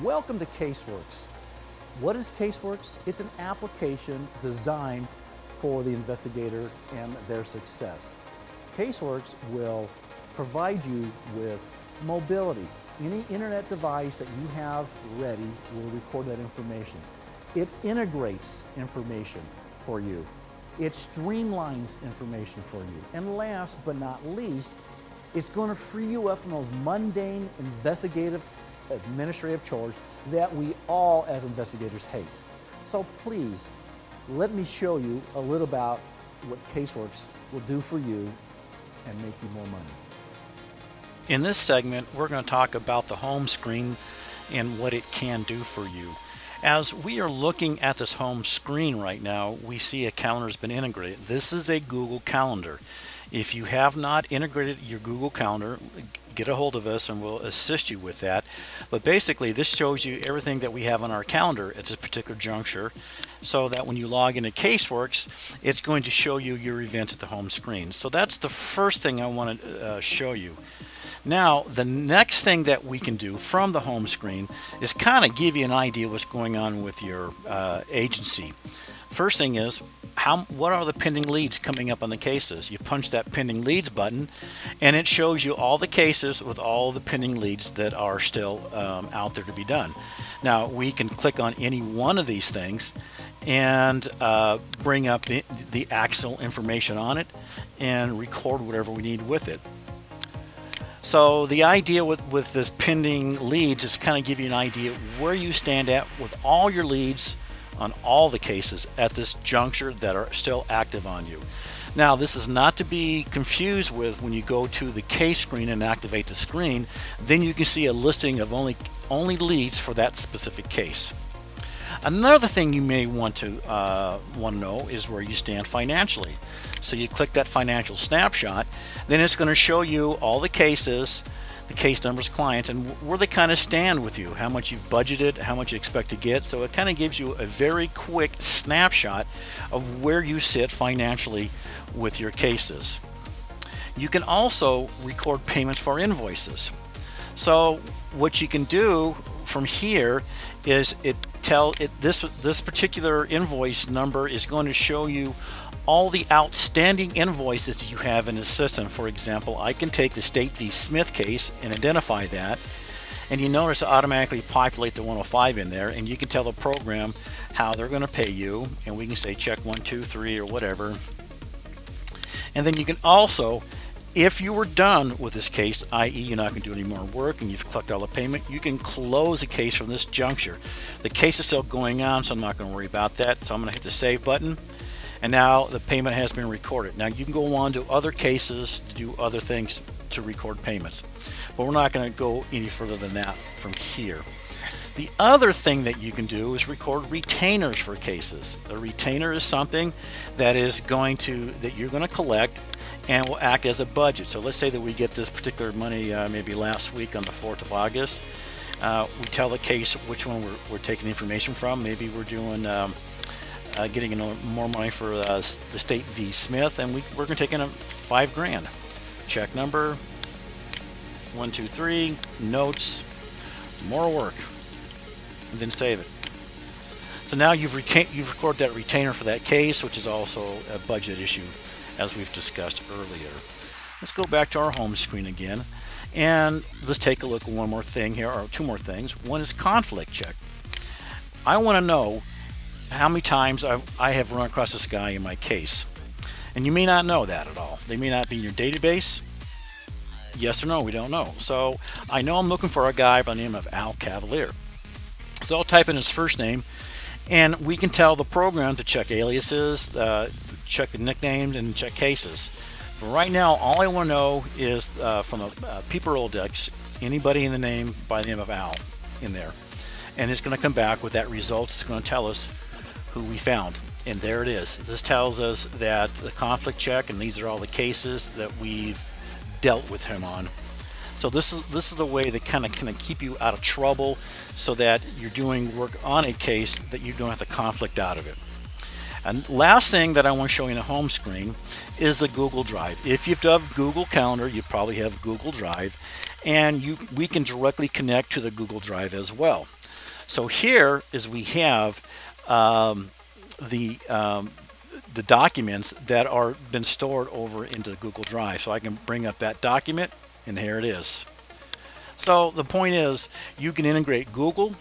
Welcome to CaseWorks. What is CaseWorks? It's an application designed for the investigator and their success. CaseWorks will provide you with mobility. Any internet device that you have ready will record that information. It integrates information for you. It streamlines information for you. And last but not least, it's going to free you up from those mundane investigative administrative chores that we all as investigators hate. So please, let me show you a little about what CaseWorks will do for you and make you more money. In this segment, we're going to talk about the home screen and what it can do for you. As we are looking at this home screen right now, we see a calendar has been integrated. This is a Google Calendar. If you have not integrated your Google Calendar, get a hold of us and we'll assist you with that. But basically, this shows you everything that we have on our calendar at this particular juncture, so that when you log into CaseWorks, it's going to show you your events at the home screen. So that's the first thing I want to show you. Now, the next thing that we can do from the home screen is kind of give you an idea what's going on with your agency. First thing is, what are the pending leads coming up on the cases? You punch that pending leads button and it shows you all the cases with all the pending leads that are still out there to be done. Now, we can click on any one of these things and bring up the actual information on it and record whatever we need with it. So the idea with this pending leads is kind of give you an idea where you stand at with all your leads on all the cases at this juncture that are still active on you. Now, this is not to be confused with when you go to the case screen and activate the screen, then you can see a listing of only leads for that specific case. Another thing you may want to know is where you stand financially. So you click that financial snapshot, then it's going to show you all the cases, the case numbers, clients, and where they kind of stand with you, how much you've budgeted, how much you expect to get. So it kind of gives you a very quick snapshot of where you sit financially with your cases. You can also record payments for invoices. So what you can do from here is this particular invoice number is going to show you all the outstanding invoices that you have in the system. For example, I can take the State v. Smith case and identify that, and you notice it automatically populate the 105 in there, and you can tell the program how they're going to pay you, and we can say check 1, 2, 3 or whatever. And then you can also, if you were done with this case, i.e. you're not going to do any more work and you've collected all the payment, you can close the case from this juncture. The case is still going on, so I'm not going to worry about that. So I'm going to hit the save button, and now the payment has been recorded. Now you can go on to other cases to do other things to record payments, but we're not going to go any further than that from here. The other thing that you can do is record retainers for cases. A retainer is something that you're going to collect and will act as a budget. So let's say that we get this particular money maybe last week on the 4th of August. We tell the case which one we're taking the information from. Maybe we're doing getting more money for the State v. Smith, and we're going to take in $5,000. Check number 1, 2, 3, notes, more work, and then save it. So now you've recorded that retainer for that case, which is also a budget issue, as we've discussed earlier. Let's go back to our home screen again, and let's take a look at one more thing here, or two more things. One is conflict check. I want to know how many times I have run across this guy in my case. And you may not know that at all. They may not be in your database. Yes or no, we don't know. So I know I'm looking for a guy by the name of Al Cavalier. So I'll type in his first name, and we can tell the program to check aliases, check the nicknames, and check cases. But right now, all I want to know is from the people Rolodex, anybody in the name by the name of Al in there. And it's going to come back with that result. It's going to tell us who we found. And there it is. This tells us that the conflict check, and these are all the cases that we've dealt with him on. So this is the way that kind of keep you out of trouble, so that you're doing work on a case that you don't have the conflict out of it. And last thing that I want to show you in the home screen is the Google Drive. If you've done Google Calendar, you probably have Google Drive, and we can directly connect to the Google Drive as well. So here is we have the documents that are been stored over into Google Drive. So I can bring up that document, and here it is. So the point is, you can integrate Google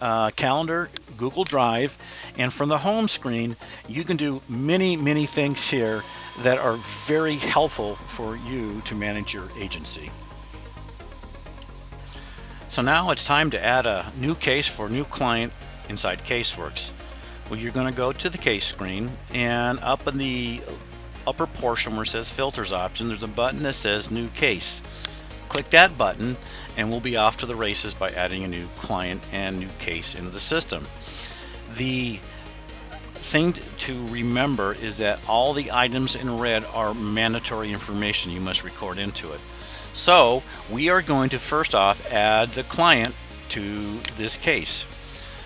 Calendar, Google Drive, and from the home screen, you can do many things here that are very helpful for you to manage your agency. So now it's time to add a new case for a new client inside CaseWorks. Well, you're going to go to the case screen, and up in the upper portion where it says filters option, there's a button that says new case. Click that button and we'll be off to the races by adding a new client and new case into the system. The thing to remember is that all the items in red are mandatory information you must record into it. So we are going to first off add the client to this case.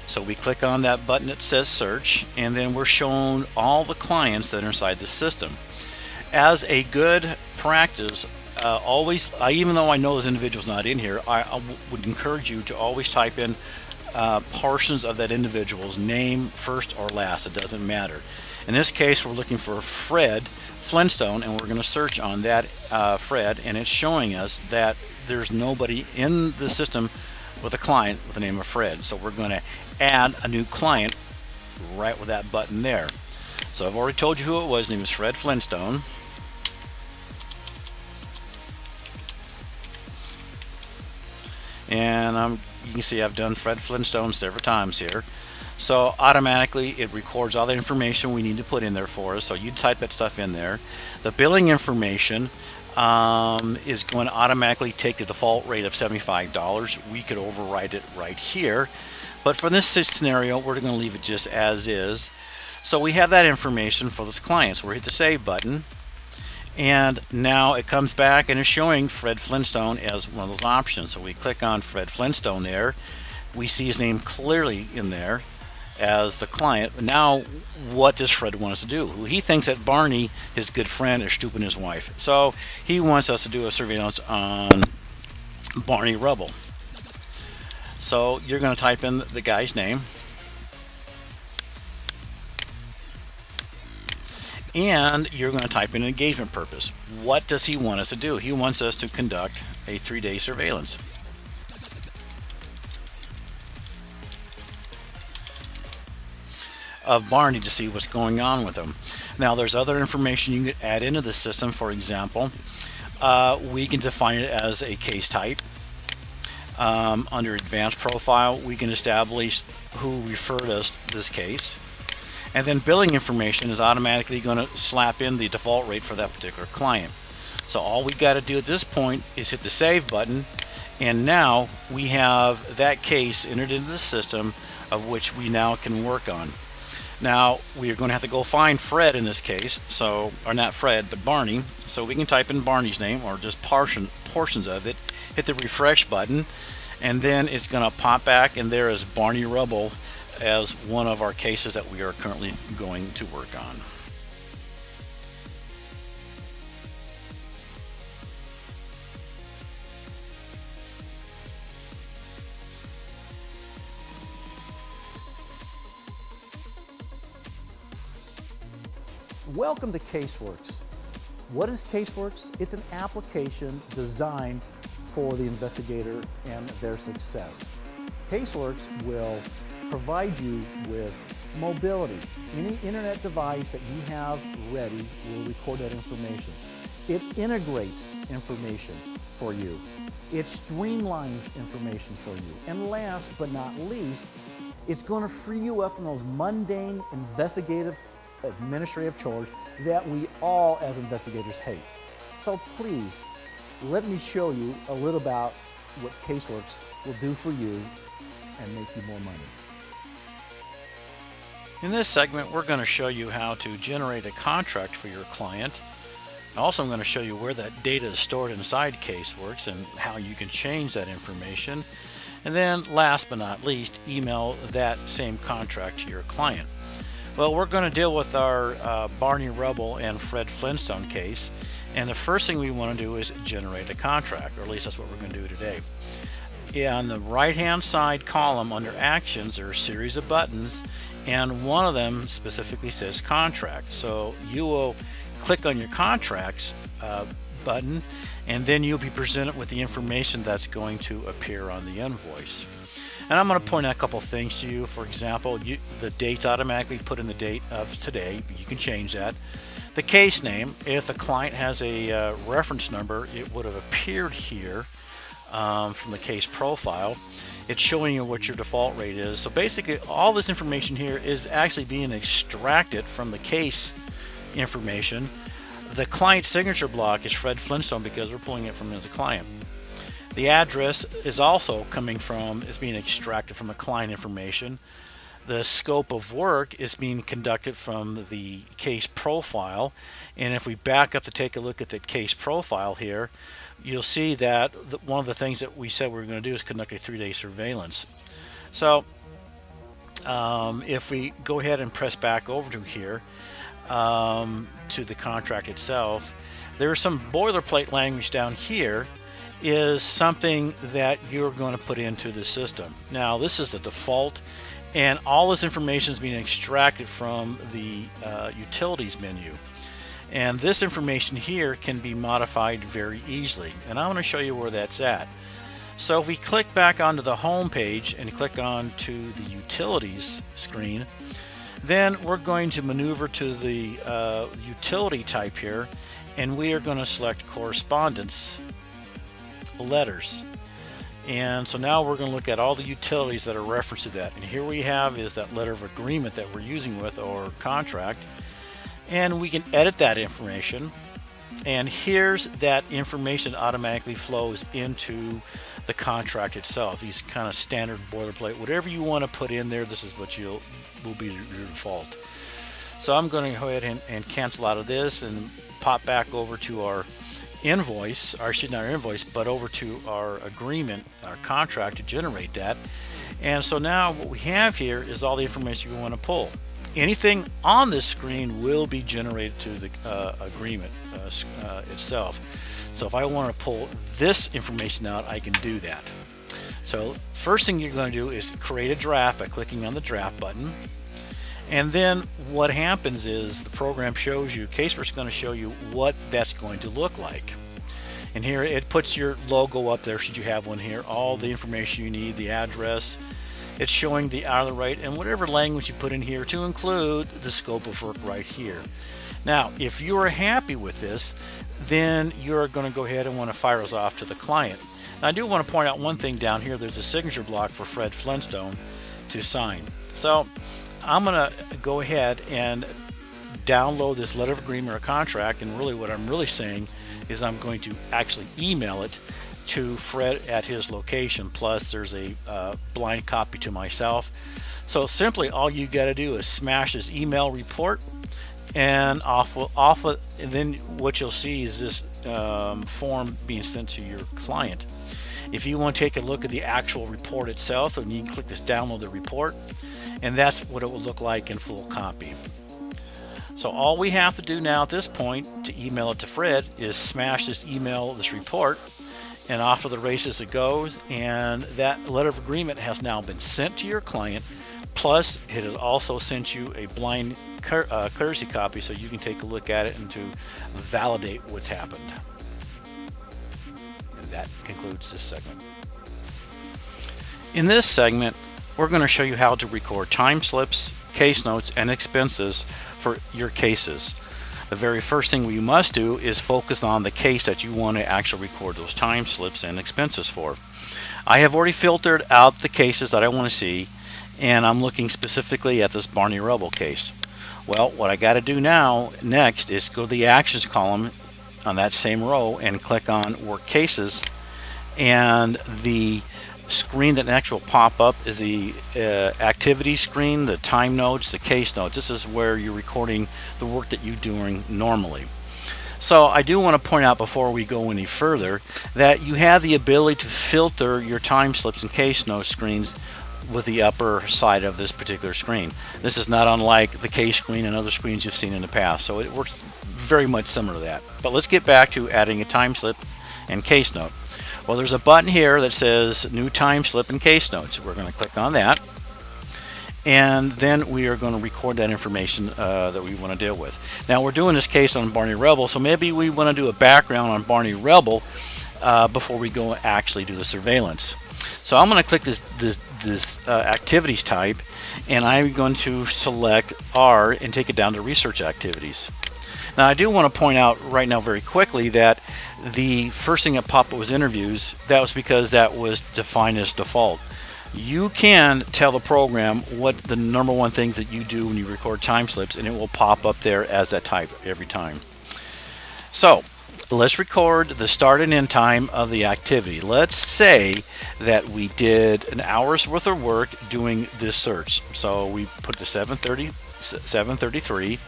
So we click on that button that says search, and then we're shown all the clients that are inside the system. As a good practice, even though I know this individual's not in here, I would encourage you to always type in portions of that individual's name, first or last. It doesn't matter. In this case, we're looking for Fred Flintstone, and we're going to search on that Fred, and it's showing us that there's nobody in the system with a client with the name of Fred. So we're going to add a new client right with that button there. So I've already told you who it was. His name is Fred Flintstone. And you can see I've done Fred Flintstone several times here. So automatically it records all the information we need to put in there for us. So you type that stuff in there. The billing information is going to automatically take the default rate of $75. We could override it right here. But for this scenario, we're going to leave it just as is. So we have that information for this client. So we'll hit the save button. And now it comes back and is showing Fred Flintstone as one of those options. So we click on Fred Flintstone there. We see his name clearly in there as the client. Now, what does Fred want us to do? He thinks that Barney, his good friend, is stooping his wife. So he wants us to do a surveillance on Barney Rubble. So you're going to type in the guy's name. And you're going to type in engagement purpose. What does he want us to do? He wants us to conduct a 3-day surveillance. Of Barney to see what's going on with him. Now there's other information you can add into the system. For example, we can define it as a case type. Under advanced profile, we can establish who referred us this case. And then billing information is automatically going to slap in the default rate for that particular client. So all we got to do at this point is hit the save button, and now we have that case entered into the system of which we now can work on. Now we are going to have to go find Fred in this case, or not Fred, but Barney. So we can type in Barney's name or just portions of it, hit the refresh button, and then it's going to pop back, and there is Barney Rubble as one of our cases that we are currently going to work on. Welcome to CaseWorks. What is CaseWorks? It's an application designed for the investigator and their success. CaseWorks will provide you with mobility. Any internet device that you have ready will record that information. It integrates information for you. It streamlines information for you. And last but not least, it's going to free you up from those mundane investigative administrative chores that we all as investigators hate. So please, let me show you a little about what CaseWorks will do for you and make you more money. In this segment, we're going to show you how to generate a contract for your client. Also, I'm going to show you where that data is stored inside CaseWorks and how you can change that information. And then, last but not least, email that same contract to your client. Well, we're going to deal with our Barney Rubble and Fred Flintstone case. And the first thing we want to do is generate a contract, or at least that's what we're going to do today. on the right hand side column under actions, there are a series of buttons, and one of them specifically says contract. So you will click on your contracts button, and then you'll be presented with the information that's going to appear on the invoice. And I'm going to point out a couple things to you. For example, the date's automatically put in the date of today. You can change that. The case name, if the client has a reference number, it would have appeared here from the case profile. It's showing you what your default rate is. So basically, all this information here is actually being extracted from the case information. The client signature block is Fred Flintstone because we're pulling it from him as a client. The address is also is being extracted from the client information. The scope of work is being conducted from the case profile. And if we back up to take a look at the case profile here, you'll see that one of the things that we said we were going to do is conduct a 3-day surveillance. So if we go ahead and press back over to here, to the contract itself, there's some boilerplate language down here is something that you're going to put into the system. Now this is the default, and all this information is being extracted from the utilities menu, and this information here can be modified very easily, and I'm going to show you where that's at. So if we click back onto the home page and click on to the utilities screen, then we're going to maneuver to the utility type here, and we are going to select correspondence letters. And so now we're going to look at all the utilities that are referenced to that, and here we have is that letter of agreement that we're using with our contract, and we can edit that information, and here's that information automatically flows into the contract itself. These kind of standard boilerplate, whatever you want to put in there, this is what will be your default. So I'm going to go ahead and cancel out of this and pop back over to our invoice, or excuse me, not our invoice, but over to our agreement, our contract, to generate that. And so now what we have here is all the information we want to pull. Anything on this screen will be generated to the agreement itself. So if I want to pull this information out, I can do that. So first thing you're going to do is create a draft by clicking on the draft button. And then what happens is the program shows you, CaseWorks is going to show you what that's going to look like. And here it puts your logo up there should you have one here, all the information you need, the address. It's showing the hourly rate and whatever language you put in here to include the scope of work right here. Now, if you are happy with this, then you're going to go ahead and want to fire us off to the client. Now, I do want to point out one thing down here. There's a signature block for Fred Flintstone to sign. So I'm going to go ahead and download this letter of agreement or contract, and really what I'm really saying is I'm going to actually email it to Fred at his location, plus there's a blind copy to myself. So simply all you got to do is smash this email report, and and then what you'll see is this form being sent to your client. If you want to take a look at the actual report itself, and you can click this download the report, and that's what it will look like in full copy. So all we have to do now at this point to email it to Fred is smash this report, and off to the races it goes, and that letter of agreement has now been sent to your client, plus it has also sent you a blind courtesy copy so you can take a look at it and to validate what's happened. And that concludes this segment. In this segment, we're going to show you how to record time slips, case notes, and expenses for your cases. The very first thing we must do is focus on the case that you want to actually record those time slips and expenses for. I have already filtered out the cases that I want to see, and I'm looking specifically at this Barney Rubble case. Well, what I got to do now next is go to the actions column on that same row and click on work cases, and the screen that next will pop up is the activity screen, the time notes, the case notes. This is where you're recording the work that you're doing normally. So I do want to point out before we go any further that you have the ability to filter your time slips and case notes screens with the upper side of this particular screen. This is not unlike the case screen and other screens you've seen in the past, so it works very much similar to that. But let's get back to adding a time slip and case note. Well, there's a button here that says New Time Slip and Case Notes. We're going to click on that. And then we are going to record that information that we want to deal with. Now, we're doing this case on Barney Rebel, so maybe we want to do a background on Barney Rebel before we go actually do the surveillance. So I'm going to click this activities type, and I'm going to select R and take it down to research activities. Now, I do want to point out right now very quickly that the first thing that popped up was interviews. That was because that was defined as default. You can tell the program what the number one things that you do when you record time slips, and it will pop up there as that type every time. So let's record the start and end time of the activity. Let's say that we did an hour's worth of work doing this search. So we put the 7:33.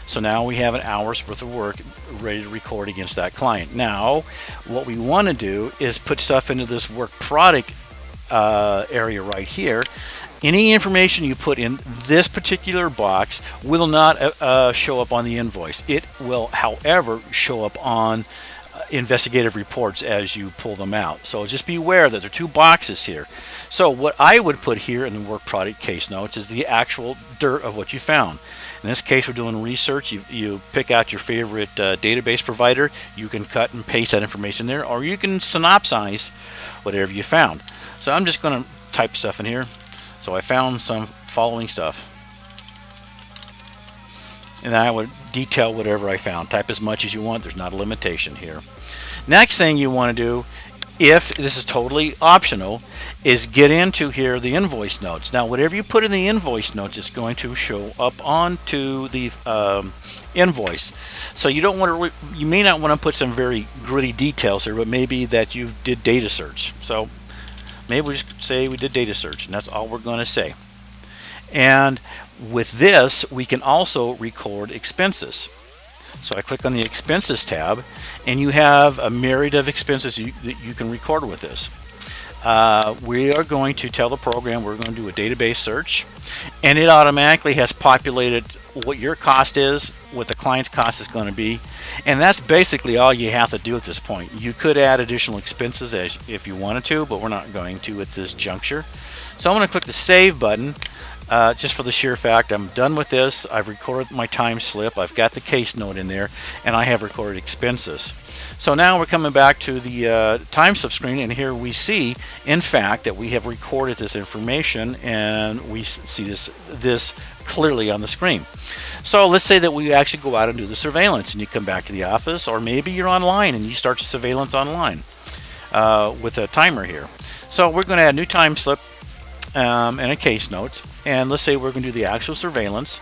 So now we have an hour's worth of work ready to record against that client. Now, what we want to do is put stuff into this work product area right here. Any information you put in this particular box will not show up on the invoice. It will, however, show up on investigative reports as you pull them out. So just be aware that there are two boxes here. So what I would put here in the work product case notes is the actual dirt of what you found. In this case, we're doing research. You pick out your favorite database provider. You can cut and paste that information there, or you can synopsize whatever you found. So I'm just going to type stuff in here. So I found some following stuff. And then I would detail whatever I found. Type as much as you want. There's not a limitation here. Next thing you want to do, if this is totally optional, is get into here the invoice notes. Now, whatever you put in the invoice notes is going to show up onto the invoice. So you don't want to. You may not want to put some very gritty details here, but maybe that you did data search. So maybe we just say we did data search, and that's all we're going to say. And with this, we can also record expenses. So I click on the expenses tab, and you have a myriad of expenses that you can record with this. We are going to tell the program we're going to do a database search, and it automatically has populated what your cost is, what the client's cost is going to be, and that's basically all you have to do at this point. You could add additional expenses if you wanted to, but we're not going to at this juncture. So I'm going to click the Save button. Just for the sheer fact I'm done with this. I've recorded my time slip, I've got the case note in there, and I have recorded expenses. So now we're coming back to the time slip screen, and here we see in fact that we have recorded this information, and we see this clearly on the screen. So let's say that we actually go out and do the surveillance, and you come back to the office, or maybe you're online and you start your surveillance online with a timer here. So we're going to add a new time slip and a case note, and let's say we're going to do the actual surveillance,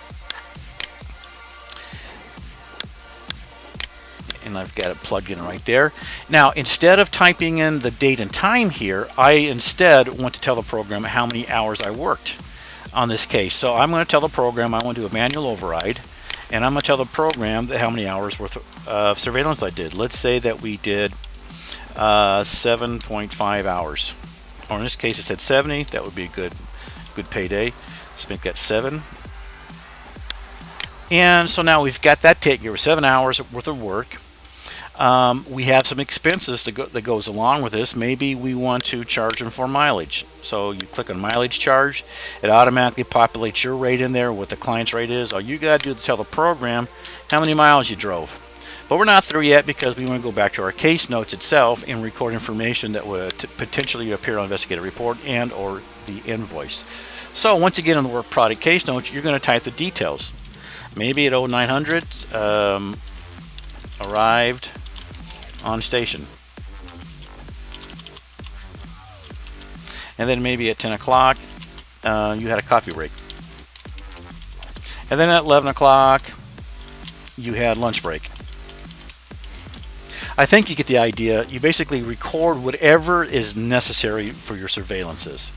and I've got it plugged in right there. Now, instead of typing in the date and time here, I instead want to tell the program how many hours I worked on this case. So I'm going to tell the program I want to do a manual override, and I'm going to tell the program how many hours worth of surveillance I did. Let's say that we did 7.5 hours. Or in this case it said 70. That would be a good payday. Let's make that 7. And so now we've got that taken care of, 7 hours worth of work. We have some expenses that goes along with this. Maybe we want to charge them for mileage. So you click on mileage charge. It automatically populates your rate in there, what the client's rate is. All you got to do is tell the program how many miles you drove. But we're not through yet, because we want to go back to our case notes itself and record information that would potentially appear on investigative report and or the invoice. So once again, in the work product case notes, you're going to type the details. Maybe at 0900 arrived on station, and then maybe at 10 o'clock you had a coffee break, and then at 11 o'clock you had lunch break. I think you get the idea. You basically record whatever is necessary for your surveillances.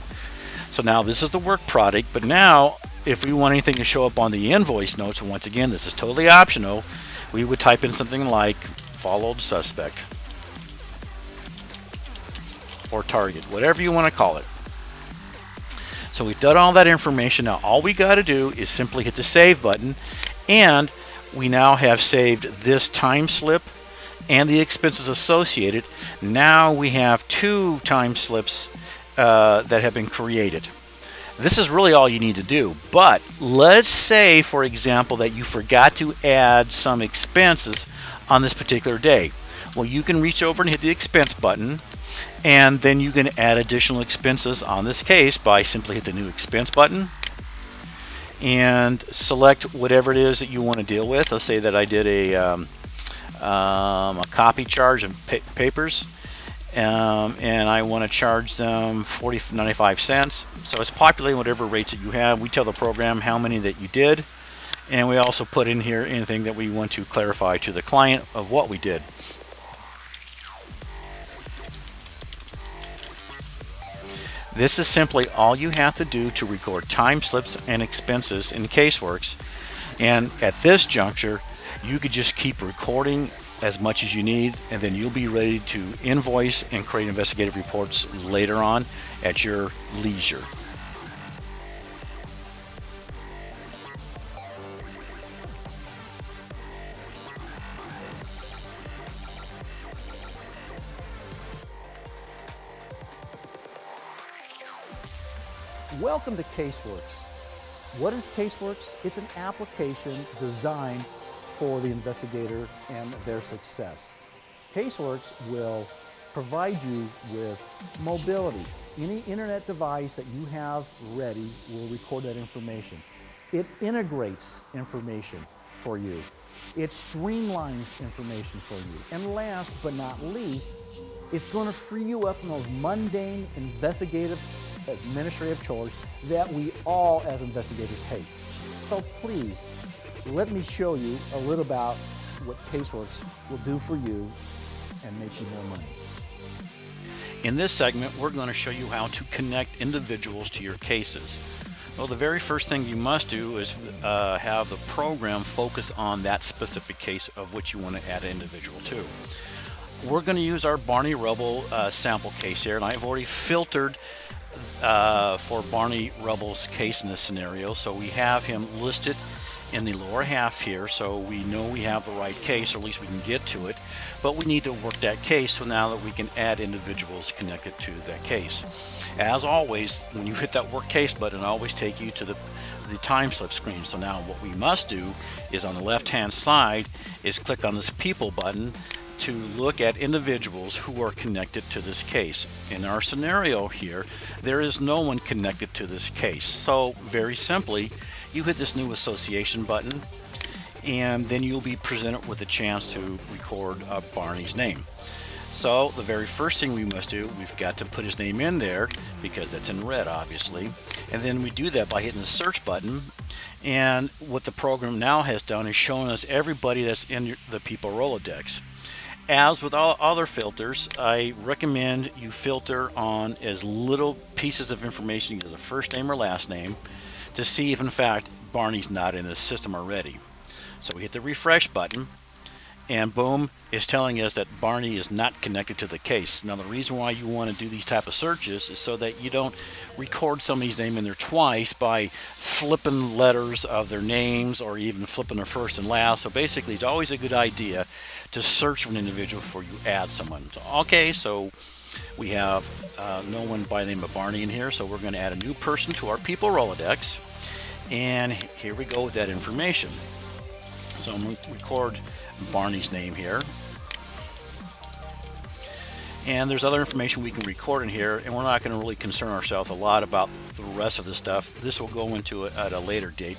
So now this is the work product, but now if we want anything to show up on the invoice notes, once again this is totally optional, we would type in something like followed suspect or target, whatever you want to call it. So we've done all that information. Now all we got to do is simply hit the save button, and we now have saved this time slip and the expenses associated, now we have 2 time slips that have been created. This is really all you need to do. But let's say, for example, that you forgot to add some expenses on this particular day. Well, you can reach over and hit the expense button, and then you can add additional expenses on this case by simply hit the new expense button and select whatever it is that you want to deal with. Let's say that I did a copy charge of papers. And I want to charge them 95 cents. So it's populating whatever rates that you have. We tell the program how many that you did, and we also put in here anything that we want to clarify to the client of what we did. This is simply all you have to do to record time slips and expenses in CaseWorks. And at this juncture, you could just keep recording as much as you need, and then you'll be ready to invoice and create investigative reports later on at your leisure. Welcome to CaseWorks. What is CaseWorks? It's an application designed for the investigator and their success. CaseWorks will provide you with mobility. Any internet device that you have ready will record that information. It integrates information for you. It streamlines information for you. And last but not least, it's going to free you up from those mundane investigative administrative chores that we all as investigators hate. So please, let me show you a little about what CaseWorks will do for you and make you more money. In this segment, we're going to show you how to connect individuals to your cases. Well, the very first thing you must do is have the program focus on that specific case of which you want to add an individual to. We're going to use our Barney Rubble sample case here, and I've already filtered for Barney Rubble's case in this scenario, so we have him listed in the lower half here, so we know we have the right case, or at least we can get to it. But we need to work that case so now that we can add individuals connected to that case. As always, when you hit that work case button, it'll always take you to the time slip screen. So now what we must do is on the left hand side is click on this people button to look at individuals who are connected to this case. In our scenario here, there is no one connected to this case. So very simply, you hit this new association button, and then you'll be presented with a chance to record Barney's name. So the very first thing we must do, we've got to put his name in there because it's in red, obviously. And then we do that by hitting the search button. And what the program now has done is shown us everybody that's in the people Rolodex. As with all other filters, I recommend you filter on as little pieces of information as a first name or last name to see if in fact Barney's not in the system already. So we hit the refresh button, and boom, it's telling us that Barney is not connected to the case. Now the reason why you want to do these type of searches is so that you don't record somebody's name in there twice by flipping letters of their names or even flipping their first and last. So basically it's always a good idea to search for an individual before you add someone. So, okay, so we have no one by the name of Barney in here, so we're going to add a new person to our people Rolodex, and here we go with that information. So I'm going to record Barney's name here, and there's other information we can record in here, and we're not going to really concern ourselves a lot about the rest of this stuff. This will go into at a later date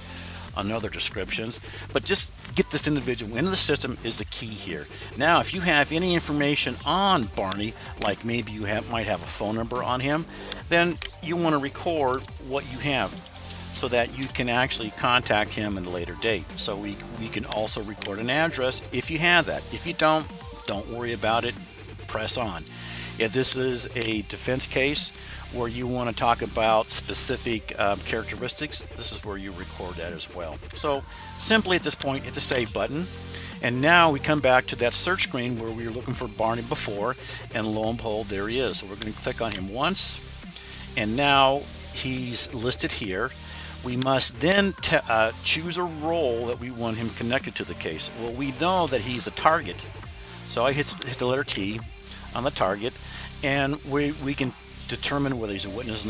on other descriptions, but just get this individual into the system is the key here. Now if you have any information on Barney, like maybe you might have a phone number on him, then you want to record what you have so that you can actually contact him at a later date. So we can also record an address if you have that. If you don't worry about it, press on. If this is a defense case where you want to talk about specific characteristics, this is where you record that as well. So simply at this point, hit the save button, and now we come back to that search screen where we were looking for Barney before, and lo and behold, there he is. So we're going to click on him once, and now he's listed here. We must then choose a role that we want him connected to the case. Well, we know that he's the target, So I hit the letter T on the target, and we can determine whether he's a witness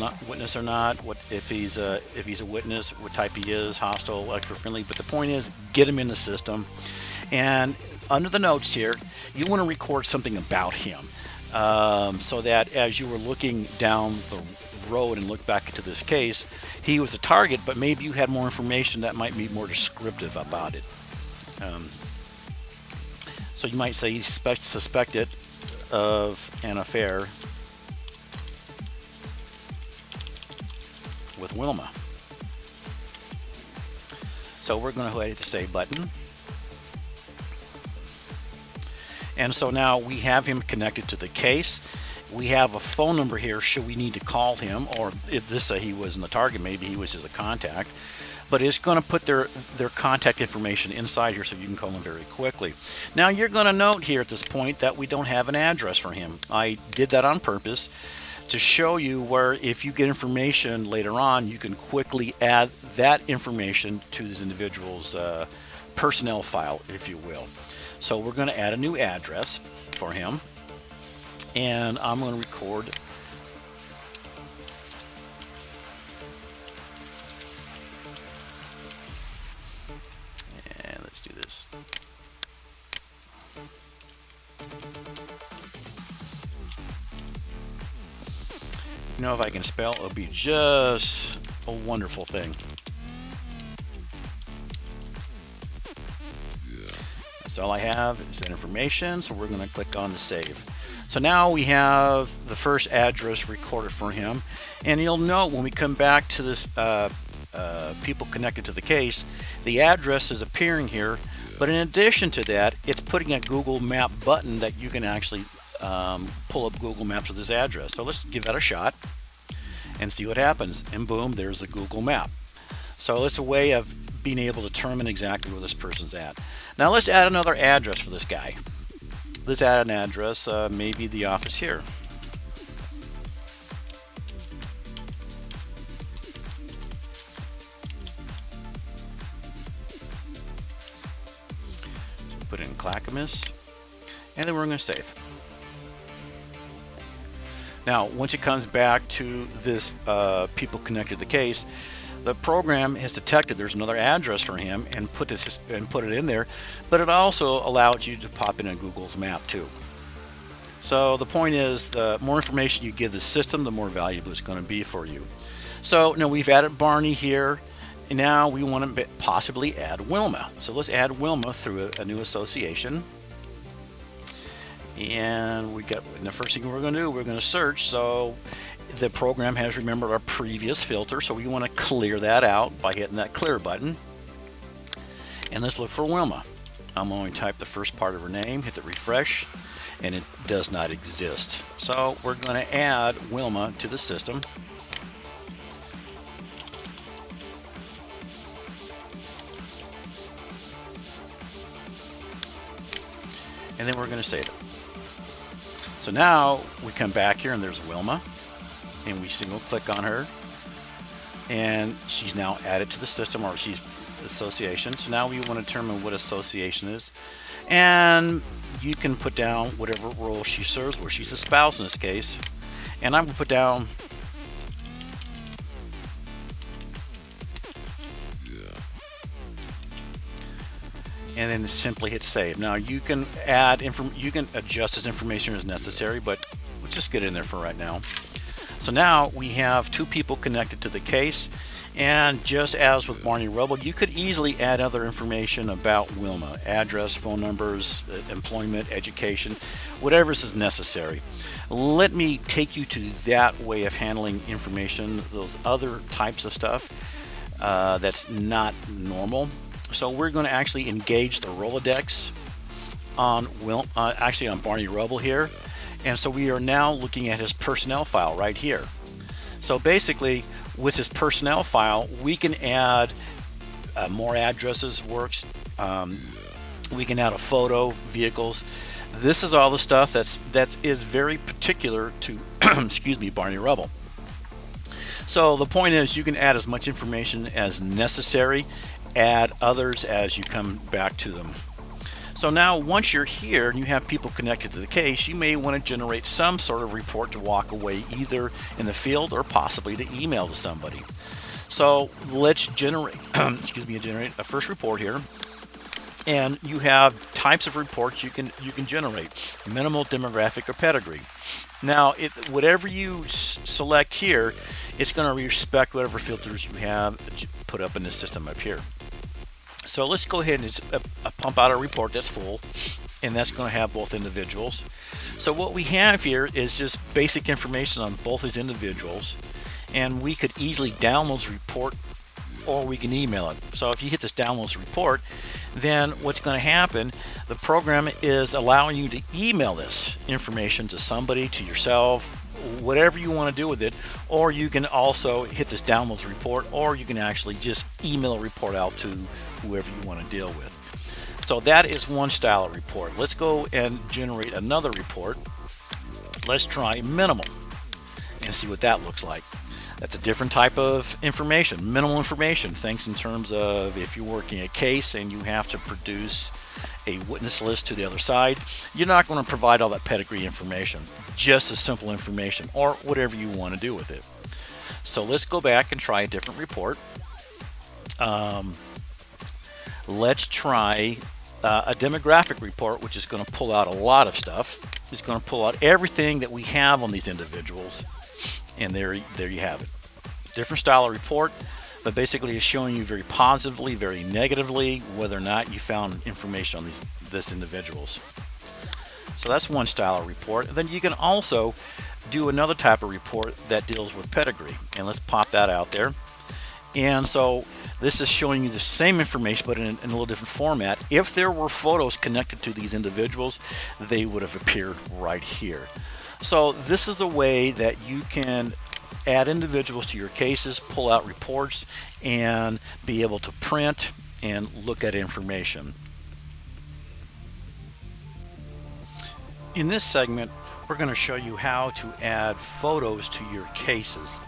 or not. What if he's a witness? What type he is? Hostile, extra friendly. But the point is, get him in the system. And under the notes here, you want to record something about him, so that as you were looking down the road and look back into this case, he was a target, but maybe you had more information that might be more descriptive about it. So you might say he's suspected of an affair with Wilma. So we're going to go ahead and hit the save button. And so now we have him connected to the case. We have a phone number here should we need to call him, or if this he wasn't the target, maybe he was just a contact. But it's going to put their contact information inside here so you can call them very quickly. Now you're going to note here at this point that we don't have an address for him. I did that on purpose to show you where if you get information later on, you can quickly add that information to this individual's personnel file, if you will. So we're going to add a new address for him, and I'm going to record and let's do this. You know, if I can spell, it'll be just a wonderful thing. That's all I have is that information, so we're going to click on the save. So now we have the first address recorded for him, and you'll note when we come back to this people connected to the case, the address is appearing here, but in addition to that, it's putting a Google Map button that you can actually pull up Google Maps with this address. So let's give that a shot and see what happens, and boom, there's the Google Map. So it's a way of being able to determine exactly where this person's at. Now let's add another address for this guy. Let's add an address, maybe the office here. Put in Clackamas, and then we're going to save. Now, once it comes back to this people connected to the case, the program has detected there's another address for him and put it in there, but it also allows you to pop in a Google map too. So the point is, the more information you give the system, the more valuable it's going to be for you. So now we've added Barney here, and now we want to possibly add Wilma. So let's add Wilma through a new association. And the first thing we're going to do, we're going to search. So the program has remembered our previous filter, so we want to clear that out by hitting that clear button. And let's look for Wilma. I'm going to type the first part of her name, hit the refresh, and it does not exist. So we're going to add Wilma to the system. And then we're going to save it. So now we come back here and there's Wilma, and we single click on her, and she's now added to the system, or she's association. So now we want to determine what association is, and you can put down whatever role she serves, where she's a spouse in this case, and I'm going to put down and then simply hit save. Now you can you can adjust this information as necessary, but let's just get in there for right now. So now we have two people connected to the case, and just as with Barney Rubble, you could easily add other information about Wilma: address, phone numbers, employment, education, whatever is necessary. Let me take you to that way of handling information, those other types of stuff that's not normal. So we're going to actually engage the Rolodex on actually on Barney Rubble here, and so we are now looking at his personnel file right here. So basically, with his personnel file, we can add more addresses. Works. We can add a photo, vehicles. This is all the stuff that is very particular to excuse me, Barney Rubble. So the point is, you can add as much information as necessary. Add others as you come back to them. So now once you're here and you have people connected to the case, you may want to generate some sort of report to walk away either in the field or possibly to email to somebody. So let's generate, generate a first report here. And you have types of reports you can generate: minimal, demographic, or pedigree. Now, whatever you select here, it's going to respect whatever filters you have put up in the system up here. So let's go ahead and pump out a report that's full, and that's going to have both individuals. So what we have here is just basic information on both these individuals, and we could easily download the report, or we can email it. So if you hit this download report, then what's going to happen, the program is allowing you to email this information to somebody, to yourself, whatever you want to do with it. Or you can also hit this downloads report, or you can actually just email a report out to whoever you want to deal with. So that is one style of report. Let's go and generate another report. Let's try minimal and see what that looks like. That's a different type of information, minimal information. Things in terms of if you're working a case and you have to produce a witness list to the other side, you're not going to provide all that pedigree information, just a simple information or whatever you want to do with it. So let's go back and try a different report. Let's try a demographic report, which is going to pull out a lot of stuff. It's going to pull out everything that we have on these individuals. And there you have it. Different style of report, but basically it's showing you very positively, very negatively, whether or not you found information on these individuals. So that's one style of report. And then you can also do another type of report that deals with pedigree. And let's pop that out there. And so this is showing you the same information, but in a little different format. If there were photos connected to these individuals, they would have appeared right here. So this is a way that you can add individuals to your cases, pull out reports, and be able to print and look at information. In this segment, we're going to show you how to add photos to your cases.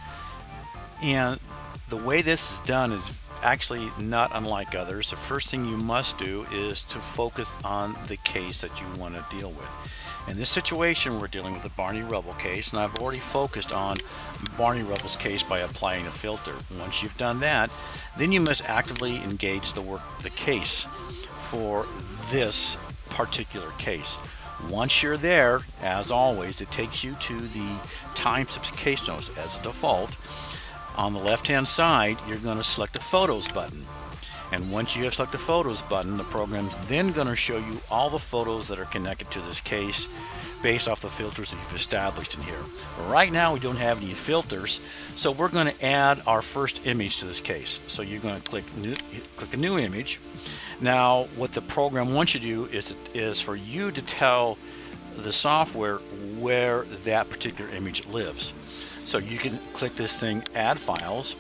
And the way this is done is actually not unlike others. The first thing you must do is to focus on the case that you want to deal with. In this situation, we're dealing with the Barney Rubble case, and I've already focused on Barney Rubble's case by applying a filter. Once you've done that, then you must actively engage the case for this particular case. Once you're there, as always, it takes you to the types of case notes as a default. On the left-hand side, you're going to select the Photos button. And once you have selected the Photos button, the program's then going to show you all the photos that are connected to this case based off the filters that you've established in here. But right now, we don't have any filters, so we're going to add our first image to this case. So you're going to click a new image. Now, what the program wants you to do is for you to tell the software where that particular image lives. So you can click this thing, Add Files,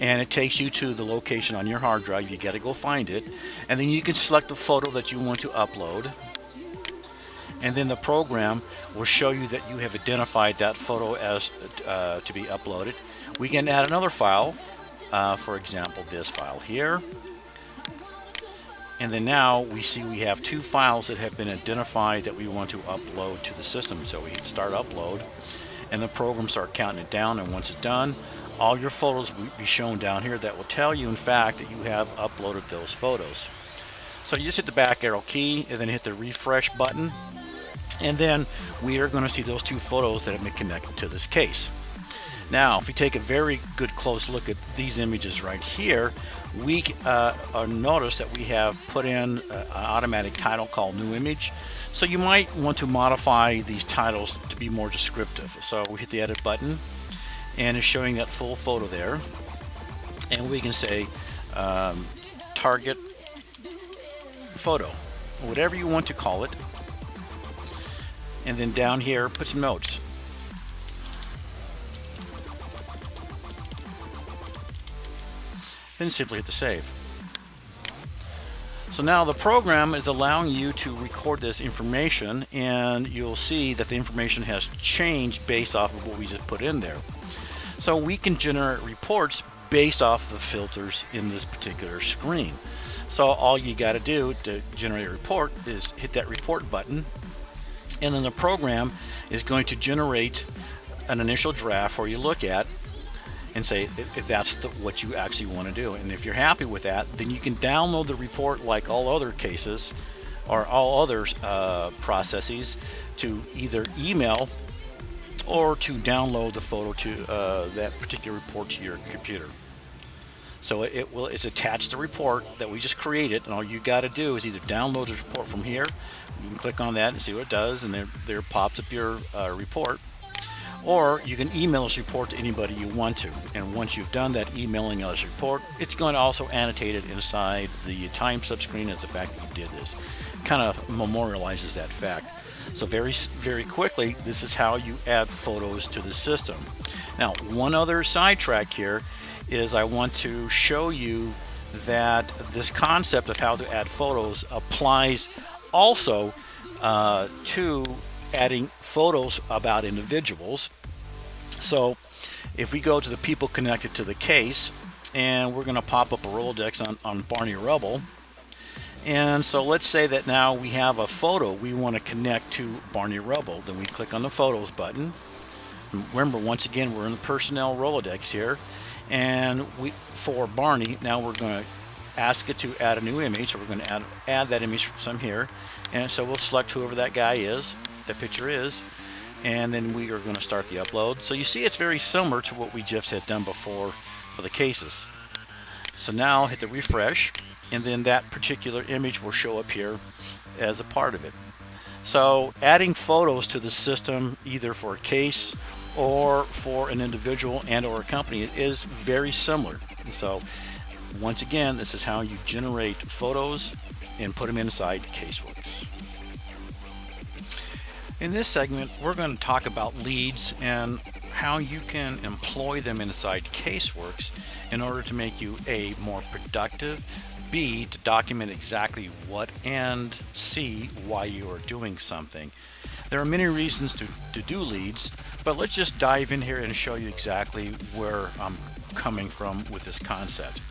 and it takes you to the location on your hard drive. You got to go find it, and then you can select the photo that you want to upload, and then the program will show you that you have identified that photo as to be uploaded. We can add another file, for example this file here, and then now we see we have two files that have been identified that we want to upload to the system. So we hit Start Upload, and the program starts counting it down, and once it's done, all your photos will be shown down here. That will tell you in fact that you have uploaded those photos. So you just hit the back arrow key and then hit the refresh button, and then we are going to see those two photos that have been connected to this case. Now if we take a very good close look at these images right here, we notice that we have put in an automatic title called New Image. So you might want to modify these titles to be more descriptive. So we hit the Edit button, and it's showing that full photo there, and we can say target photo, whatever you want to call it, and then down here put some notes. Then simply hit the save. So now the program is allowing you to record this information, and you'll see that the information has changed based off of what we just put in there. So we can generate reports based off the filters in this particular screen. So all you got to do to generate a report is hit that report button, and then the program is going to generate an initial draft for you to look at and say if that's what you actually want to do. And if you're happy with that, then you can download the report like all other cases or all other processes to either email or to download the photo to that particular report to your computer. So it's attached to the report that we just created, and all you got to do is either download the report from here. You can click on that and see what it does, and there pops up your report. Or you can email this report to anybody you want to. And once you've done that emailing of this report, it's going to also annotate it inside the time slip screen as the fact that you did this. Kind of memorializes that fact. So very, very quickly, this is how you add photos to the system. Now, one other sidetrack here is I want to show you that this concept of how to add photos applies also to adding photos about individuals. So if we go to the people connected to the case, and we're going to pop up a Rolodex on Barney Rubble. And so let's say that now we have a photo we want to connect to Barney Rubble. Then we click on the Photos button. Remember, once again, we're in the Personnel Rolodex here. And for Barney, now we're going to ask it to add a new image. So we're going to add that image from here. And so we'll select whoever that guy is, that picture is. And then we are going to start the upload. So you see it's very similar to what we just had done before for the cases. So now hit the refresh, and then that particular image will show up here as a part of it. So adding photos to the system, either for a case or for an individual and or a company, is very similar. And so once again, this is how you generate photos and put them inside CaseWorks. In this segment, we're going to talk about leads and how you can employ them inside CaseWorks in order to make you A, more productive, B, to document exactly what, and C, why you are doing something. There are many reasons to do leads, but let's just dive in here and show you exactly where I'm coming from with this concept.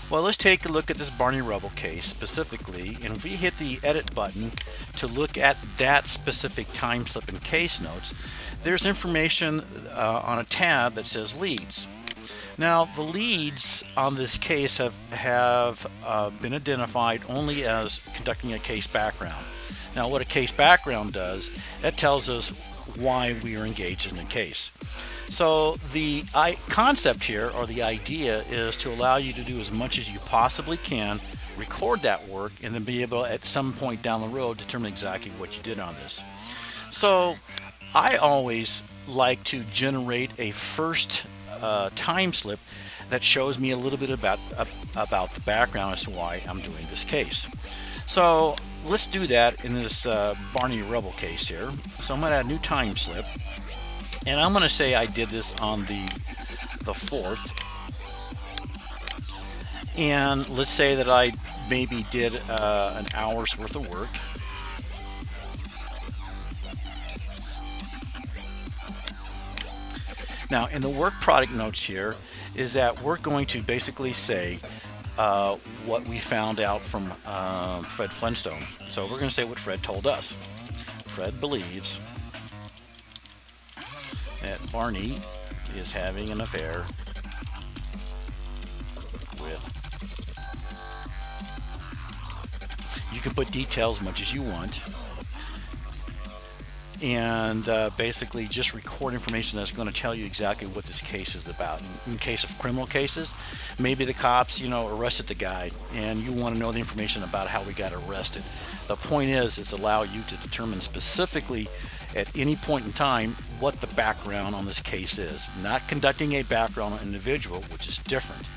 Well, let's take a look at this Barney Rubble case specifically, and if we hit the edit button to look at that specific time slip and case notes, there's information on a tab that says leads. Now, the leads on this case have been identified only as conducting a case background. Now, what a case background does, that tells us why we are engaged in the case. So the concept here, or the idea, is to allow you to do as much as you possibly can, record that work, and then be able at some point down the road determine exactly what you did on this. So I always like to generate a first time slip that shows me a little bit about the background as to why I'm doing this case. So let's do that in this Barney Rubble case here. So I'm going to add a new time slip, and I'm going to say I did this on the 4th, and let's say that I maybe did an hour's worth of work. Now, in the work product notes here is that we're going to basically say what we found out from Fred Flintstone. So we're going to say what Fred told us. Fred believes that Barney is having an affair with... You can put details as much as you want. And basically just record information that's going to tell you exactly what this case is about. In case of criminal cases, maybe the cops, arrested the guy, and you want to know the information about how we got arrested. The point is allow you to determine specifically at any point in time what the background on this case is. Not conducting a background on an individual, which is different.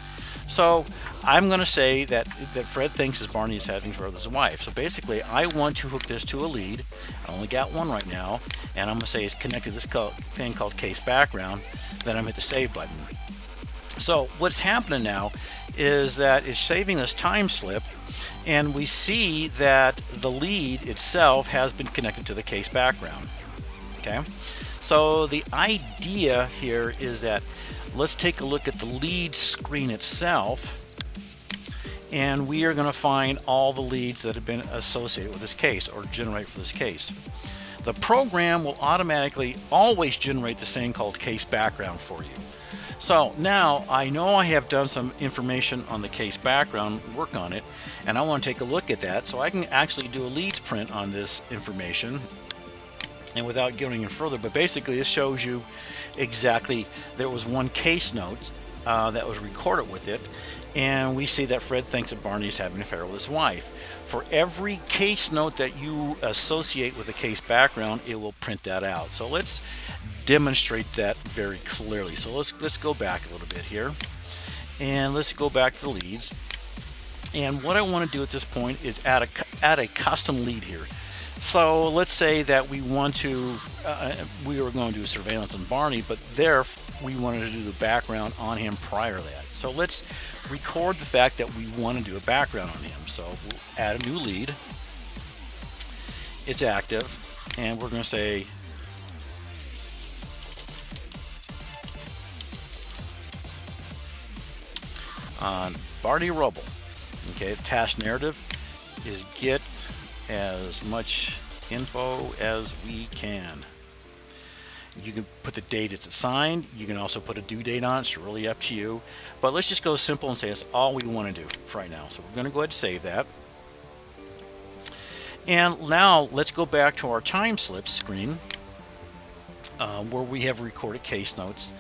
So I'm going to say that Fred thinks that Barney is having trouble with his wife. So basically, I want to hook this to a lead. I only got one right now, and I'm going to say it's connected to this thing called case background. Then I'm going to hit the save button. So what's happening now is that it's saving this time slip, and we see that the lead itself has been connected to the case background. Okay, so the idea here is that let's take a look at the lead screen itself, and we are going to find all the leads that have been associated with this case or generate for this case. The program will automatically always generate this thing called case background for you. So now I know I have done some information on the case background, work on it, and I want to take a look at that so I can actually do a leads print on this information. And without going any further, but basically this shows you exactly there was one case note that was recorded with it, and we see that Fred thinks that Barney is having an affair with his wife. For every case note that you associate with the case background, it will print that out. So let's demonstrate that very clearly. So let's go back a little bit here, and let's go back to the leads. And what I want to do at this point is add a custom lead here. So let's say that we want to, we were going to do a surveillance on Barney, but there we wanted to do the background on him prior to that. So let's record the fact that we want to do a background on him. So we'll add a new lead. It's active, and we're going to say on Barney Rubble. Okay, the task narrative is get as much info as we can. You can put the date it's assigned. You can also put a due date on it. It's really up to you. But let's just go simple and say that's all we want to do for right now. So we're going to go ahead and save that. And now let's go back to our time slip screen where we have recorded case notes.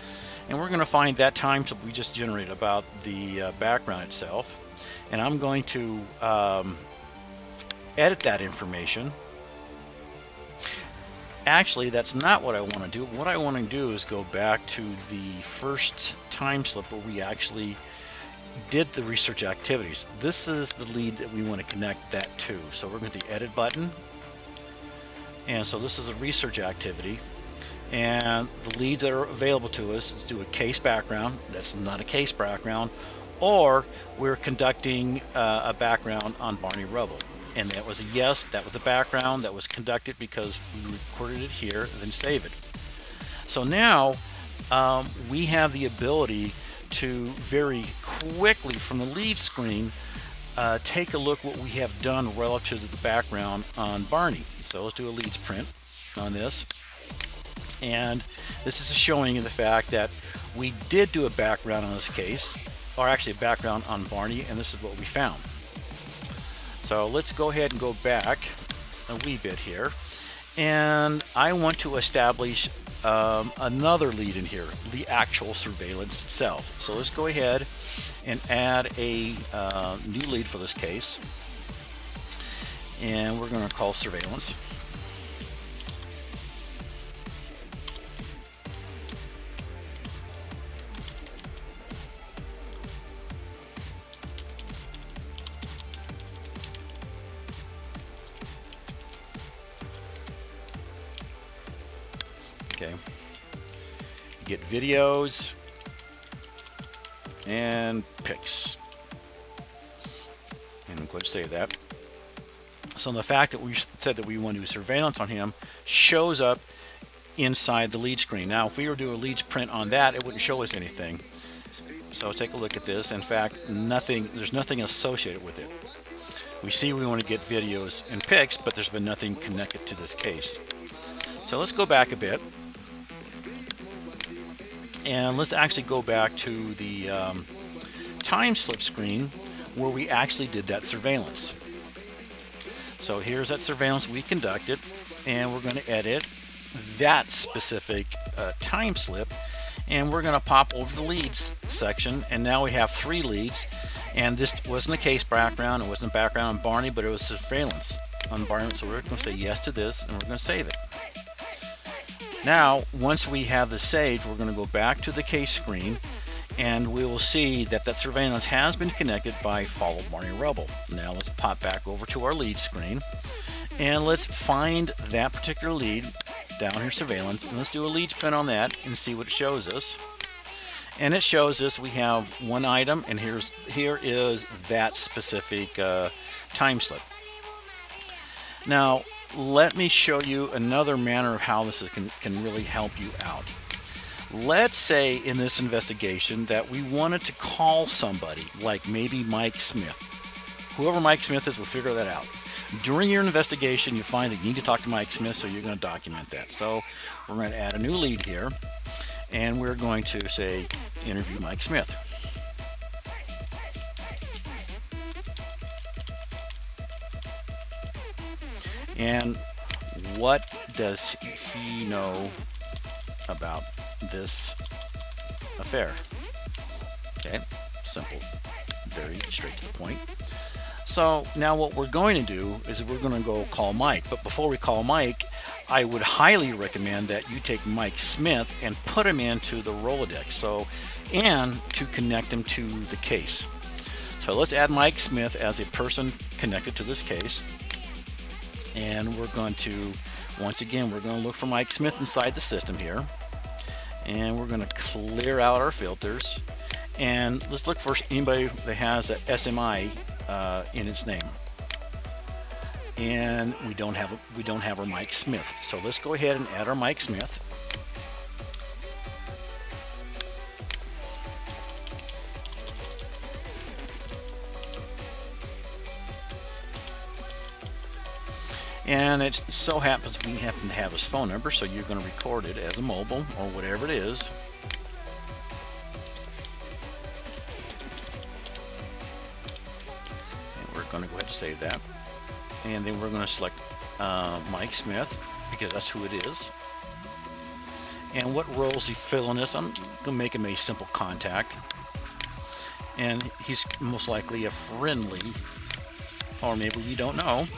And we're going to find that time slip we just generated about the background itself. And I'm going to edit that information. Actually, that's not what I want to do. What I want to do is go back to the first time slip where we actually did the research activities. This is the lead that we want to connect that to. So we're going to hit the edit button. And so this is a research activity. And the leads that are available to us is do a case background. That's not a case background. Or we're conducting a background on Barney Rubble. And that was a yes, that was the background that was conducted because we recorded it here and then save it. So now we have the ability to very quickly from the lead screen take a look what we have done relative to the background on Barney. So let's do a leads print on this. And this is a showing of the fact that we did do a background on this case, or actually a background on Barney, and this is what we found. So let's go ahead and go back a wee bit here, and I want to establish another lead in here, the actual surveillance itself. So let's go ahead and add a new lead for this case, and we're going to call surveillance. Okay, get videos and pics, and I'm going to save that. So the fact that we said that we want to do surveillance on him shows up inside the lead screen. Now if we were to do a leads print on that, it wouldn't show us anything. So take a look at this. In fact, there's nothing associated with it. We see we want to get videos and pics, but there's been nothing connected to this case. So let's go back a bit. And let's actually go back to the time slip screen where we actually did that surveillance. So here's that surveillance we conducted, and we're going to edit that specific time slip, and we're going to pop over the leads section, and now we have 3 leads, and this wasn't a case background, it wasn't a background on Barney, but it was surveillance on Barney, so we're going to say yes to this, and we're going to save it. Now, once we have this saved, we're going to go back to the case screen, and we will see that that surveillance has been connected by follow Barney Rubble. Now let's pop back over to our lead screen, and let's find that particular lead down here, surveillance, and let's do a leads print on that and see what it shows us. And it shows us we have one item, and here is that specific time slip. Now, let me show you another manner of how this can really help you out. Let's say in this investigation that we wanted to call somebody, like maybe Mike Smith. Whoever Mike Smith is, we'll figure that out. During your investigation, you find that you need to talk to Mike Smith, so you're going to document that. So we're going to add a new lead here, and we're going to say, interview Mike Smith. And what does he know about this affair? Okay, simple, very straight to the point. So now what we're going to do is we're going to go call Mike. But before we call Mike, I would highly recommend that you take Mike Smith and put him into the Rolodex, and to connect him to the case. So let's add Mike Smith as a person connected to this case. And we're going to, once again, we're going to look for Mike Smith inside the system here. And we're going to clear out our filters. And let's look for anybody that has a SMI in its name. And we don't have our Mike Smith. So let's go ahead and add our Mike Smith. And it so happens we happen to have his phone number, so you're going to record it as a mobile or whatever it is. And we're going to go ahead and save that. And then we're going to select Mike Smith, because that's who it is. And what role is he filling this? I'm going to make him a simple contact. And he's most likely a friendly, or maybe we don't know.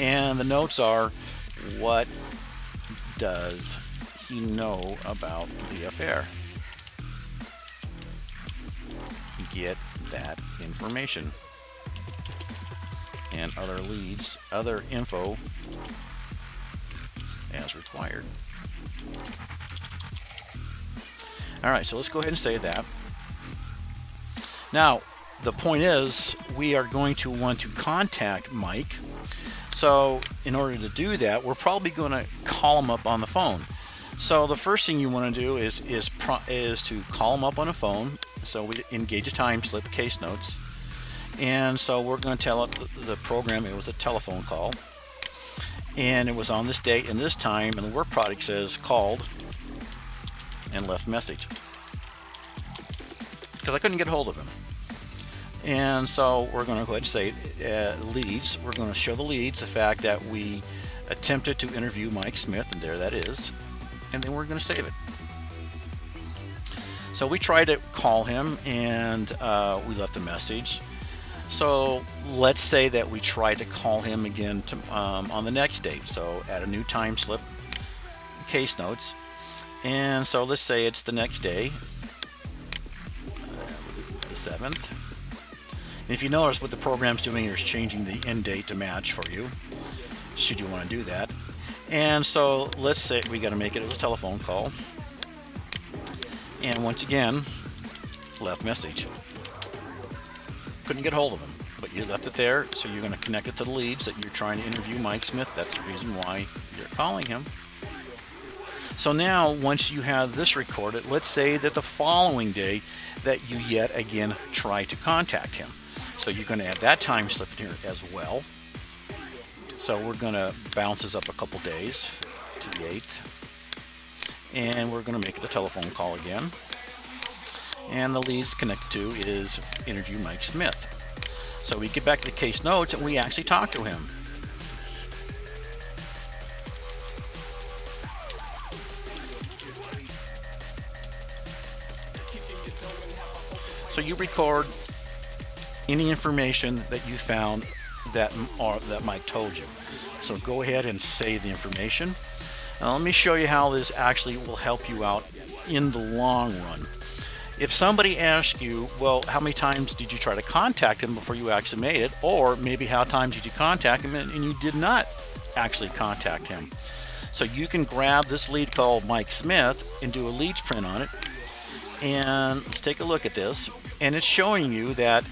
And the notes are, what does he know about the affair? Get that information. And other leads, other info as required. All right, so let's go ahead and save that. Now, the point is, we are going to want to contact Mike. So in order to do that, we're probably going to call him up on the phone. So the first thing you want to do is to call him up on the phone. So we engage a time slip, case notes. And so we're going to tell it, the program, it was a telephone call. And it was on this date and this time, and the work product says called and left message. Because I couldn't get a hold of him. And so we're going to go ahead and say leads. We're going to show the leads, the fact that we attempted to interview Mike Smith, and there that is. And then we're going to save it. So we tried to call him, and we left a message. So let's say that we tried to call him again on the next date. So add a new time slip, case notes. And so let's say it's the next day, the 7th. And if you notice, what the program's doing here is changing the end date to match for you, should you want to do that. And so let's say we got to make it as a telephone call. And once again, left message. Couldn't get hold of him, but you left it there, so you're going to connect it to the leads that you're trying to interview Mike Smith. That's the reason why you're calling him. So now, once you have this recorded, let's say that the following day that you yet again try to contact him. So you're going to add that time slip in here as well. So we're going to bounce this up a couple days to the 8th. And we're going to make it a telephone call again. And the leads connected to is interview Mike Smith. So we get back to the case notes and we actually talk to him. So you record any information that you found that Mike told you. So go ahead and save the information. Now let me show you how this actually will help you out in the long run. If somebody asks you, well, how many times did you try to contact him before you actually made it? Or maybe how many times did you contact him and you did not actually contact him? So you can grab this lead called Mike Smith and do a leads print on it. And let's take a look at this. And it's showing you that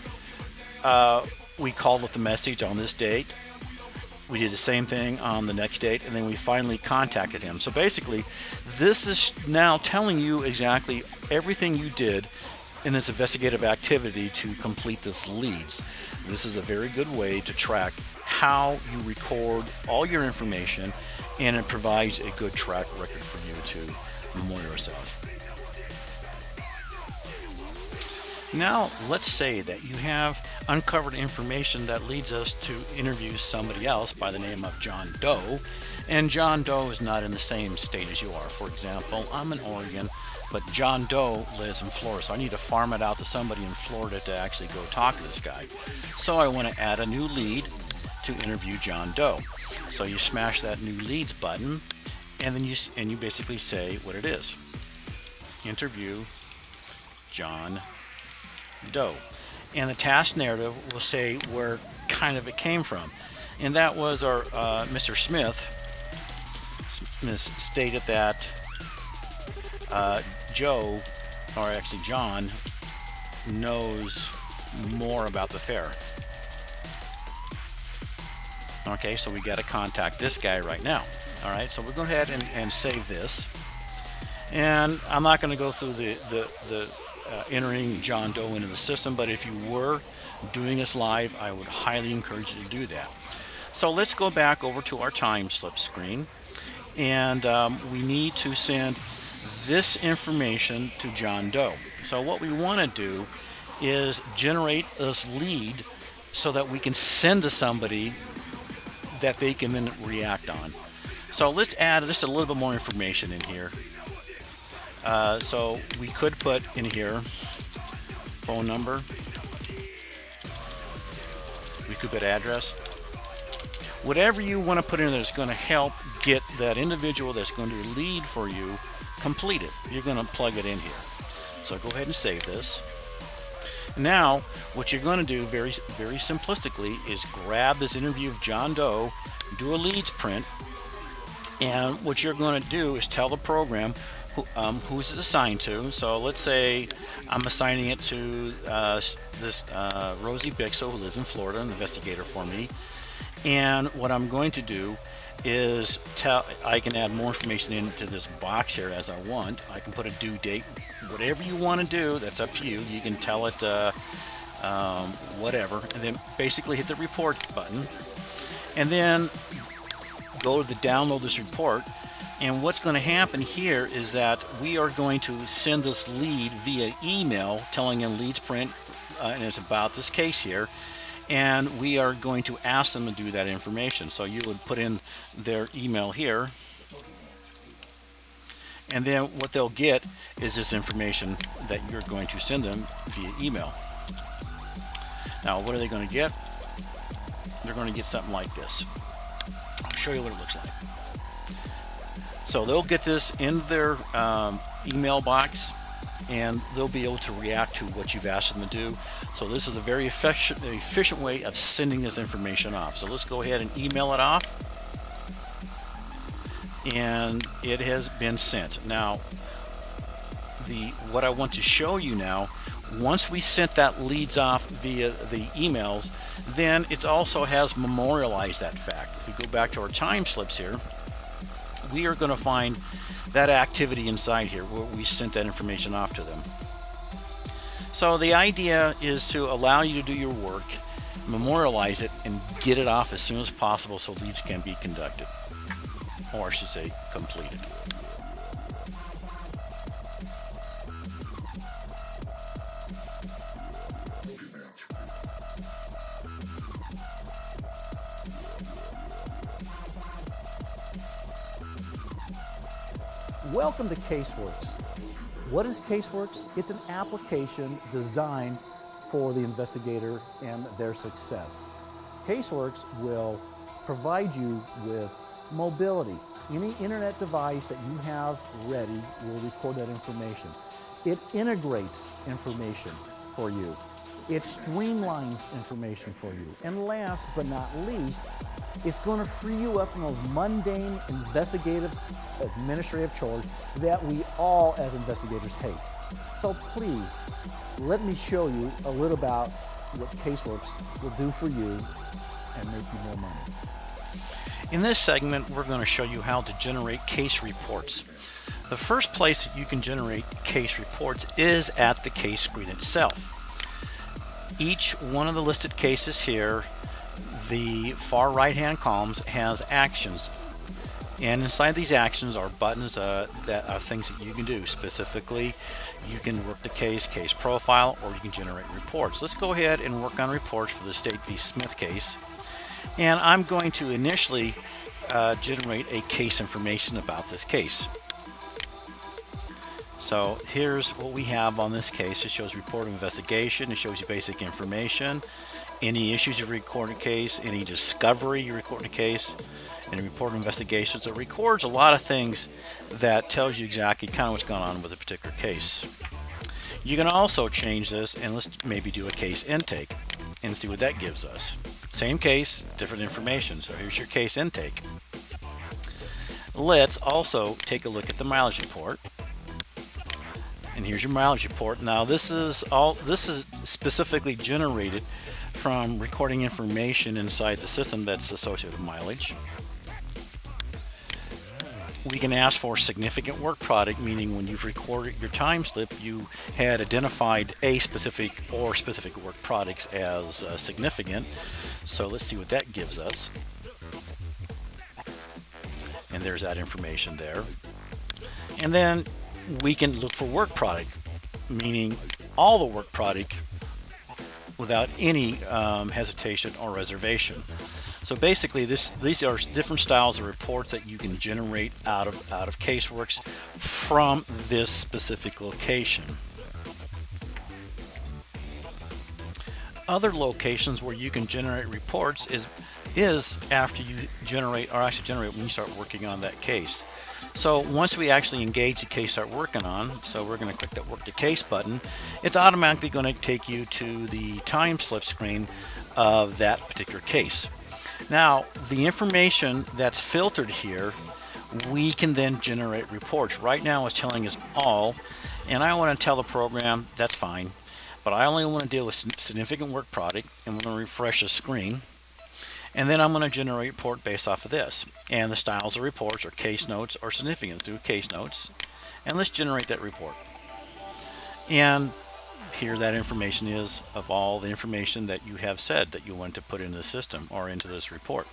we called with the message on this date. We did the same thing on the next date, and then we finally contacted him. So basically, this is now telling you exactly everything you did in this investigative activity to complete this leads. This is a very good way to track how you record all your information, and it provides a good track record for you to memorial yourself. Now, let's say that you have uncovered information that leads us to interview somebody else by the name of John Doe, and John Doe is not in the same state as you are. For example, I'm in Oregon, but John Doe lives in Florida, so I need to farm it out to somebody in Florida to actually go talk to this guy. So I want to add a new lead to interview John Doe. So you smash that new leads button, and then you basically say what it is. Interview John Doe. And the task narrative will say where kind of it came from. And that was our Mr. Smith stated that Joe, or actually John, knows more about the fair. Okay, so we got to contact this guy right now. All right, so we're going to go ahead and save this. And I'm not going to go through the entering John Doe into the system, but if you were doing this live, I would highly encourage you to do that. So let's go back over to our time slip screen, and we need to send this information to John Doe. So what we want to do is generate this lead so that we can send to somebody that they can then react on. So let's add just a little bit more information in here. So we could put in here phone number. We could put address. Whatever you want to put in there is going to help get that individual that's going to lead for you completed. You're going to plug it in here. So go ahead and save this. Now, what you're going to do very simplistically is grab this interview of John Doe, do a leads print, and what you're going to do is tell the program who's it assigned to. So let's say I'm assigning it to this Rosie Bixel, who lives in Florida, an investigator for me. And what I'm going to do is I can add more information into this box here as I want. I can put a due date, whatever you want to do, that's up to you. You can tell it whatever, and then basically hit the report button, and then go to the download this report. And what's going to happen here is that we are going to send this lead via email, telling them leads print, and it's about this case here. And we are going to ask them to do that information. So you would put in their email here, and then what they'll get is this information that you're going to send them via email. Now, what are they going to get? They're going to get something like this. I'll show you what it looks like. So they'll get this in their email box, and they'll be able to react to what you've asked them to do. So this is a very efficient way of sending this information off. So let's go ahead and email it off, and it has been sent. Now, what I want to show you now, once we sent that leads off via the emails, then it also has memorialized that fact. If we go back to our time slips here, we are going to find that activity inside here where we sent that information off to them. So the idea is to allow you to do your work, memorialize it, and get it off as soon as possible so leads can be conducted, or I should say completed. Welcome to CaseWorks. What is CaseWorks? It's an application designed for the investigator and their success. CaseWorks will provide you with mobility. Any internet device that you have ready will record that information. It integrates information for you. It streamlines information for you. And last but not least, it's going to free you up from those mundane investigative administrative chores that we all as investigators hate. So please, let me show you a little about what CaseWorks will do for you and make you more money. In this segment, we're going to show you how to generate case reports. The first place that you can generate case reports is at the case screen itself. Each one of the listed cases here, the far right hand columns, has actions. And inside these actions are buttons that are things that you can do. Specifically, you can work the case profile, or you can generate reports. Let's go ahead and work on reports for the State v. Smith case. And I'm going to initially generate a case information about this case. So here's what we have on this case. It shows report of investigation. It shows you basic information, any issues you record in a case, any discovery you record in a case, and a report of investigation. So it records a lot of things that tells you exactly kind of what's going on with a particular case. You can also change this, and let's maybe do a case intake and see what that gives us. Same case, different information. So here's your case intake. Let's also take a look at the mileage report. And here's your mileage report. Now this is specifically generated from recording information inside the system that's associated with mileage. We can ask for significant work product, meaning when you've recorded your time slip, you had identified a specific or specific work products as significant. So let's see what that gives us. And there's that information there. And then we can look for work product, meaning all the work product without any hesitation or reservation. So basically, these are different styles of reports that you can generate out of CaseWorks from this specific location. Other locations where you can generate reports is after you generate, or actually generate when you start working on that case. So once we actually engage the case start working on, so we're going to click that work the case button, it's automatically going to take you to the time slip screen of that particular case. Now, the information that's filtered here, we can then generate reports. Right now it's telling us all, and I want to tell the program that's fine, but I only want to deal with significant work product, and we're going to refresh the screen. And then I'm going to generate a report based off of this. And the styles of reports are case notes or significance. Do case notes. And let's generate that report. And here that information is of all the information that you have said that you want to put into the system or into this report.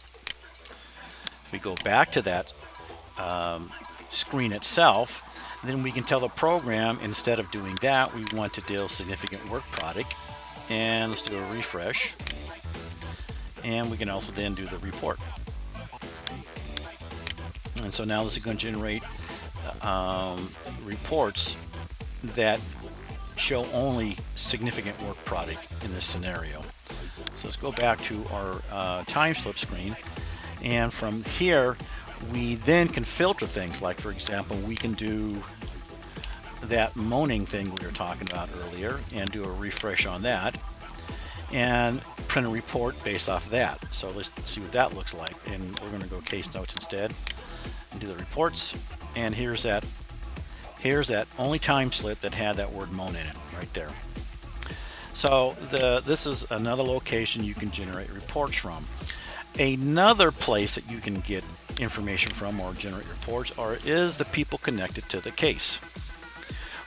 If we go back to that screen itself, then we can tell the program, instead of doing that, we want to deal significant work product. And let's do a refresh. And we can also then do the report. And so now this is going to generate reports that show only significant work product in this scenario. So let's go back to our time slip screen, and from here we then can filter things, like for example we can do that moaning thing we were talking about earlier and do a refresh on that and print a report based off of that. So let's see what that looks like, and we're going to go case notes instead and do the reports. And here's that only time slip that had that word moan in it right there. So this is another location you can generate reports from. Another place that you can get information from or generate reports is the people connected to the case.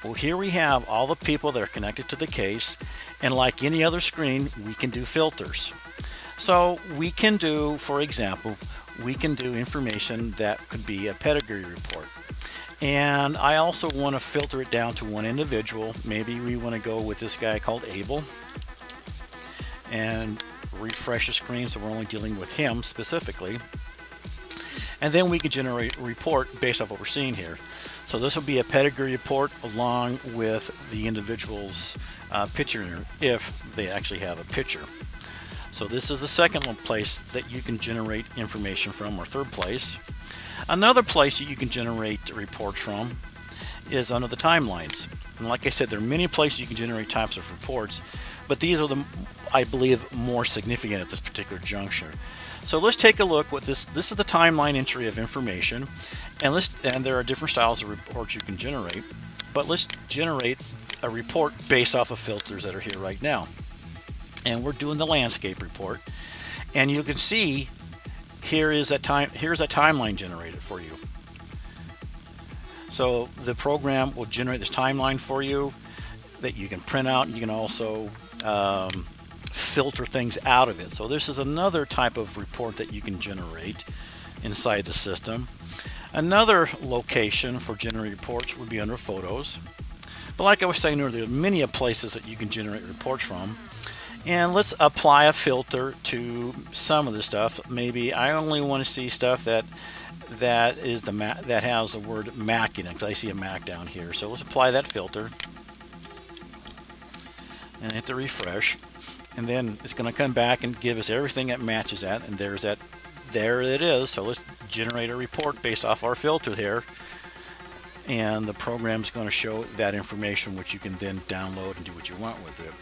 Well, here we have all the people that are connected to the case, and like any other screen, we can do filters. So we can do, for example, we can do information that could be a pedigree report. And I also want to filter it down to one individual. Maybe we want to go with this guy called Abel and refresh the screen so we're only dealing with him specifically. And then we can generate a report based off what we're seeing here. So this will be a pedigree report along with the individual's picture, if they actually have a picture. So this is the second place that you can generate information from, or third place. Another place that you can generate reports from is under the timelines. And like I said, there are many places you can generate types of reports, but these are I believe, more significant at this particular juncture. So let's take a look what this is the timeline entry of information, and there are different styles of reports you can generate, but let's generate a report based off of filters that are here right now. And we're doing the landscape report, and you can see here's that timeline generated for you. So the program will generate this timeline for you that you can print out, and you can also filter things out of it. So this is another type of report that you can generate inside the system. Another location for generating reports would be under photos. But like I was saying earlier, there are many places that you can generate reports from. And let's apply a filter to some of the stuff. Maybe I only want to see stuff that has the word Mac in it, because I see a Mac down here. So let's apply that filter and hit the refresh, and then it's going to come back and give us everything that matches that, and there it is. So let's generate a report based off our filter here, and the program is going to show that information, which you can then download and do what you want with it.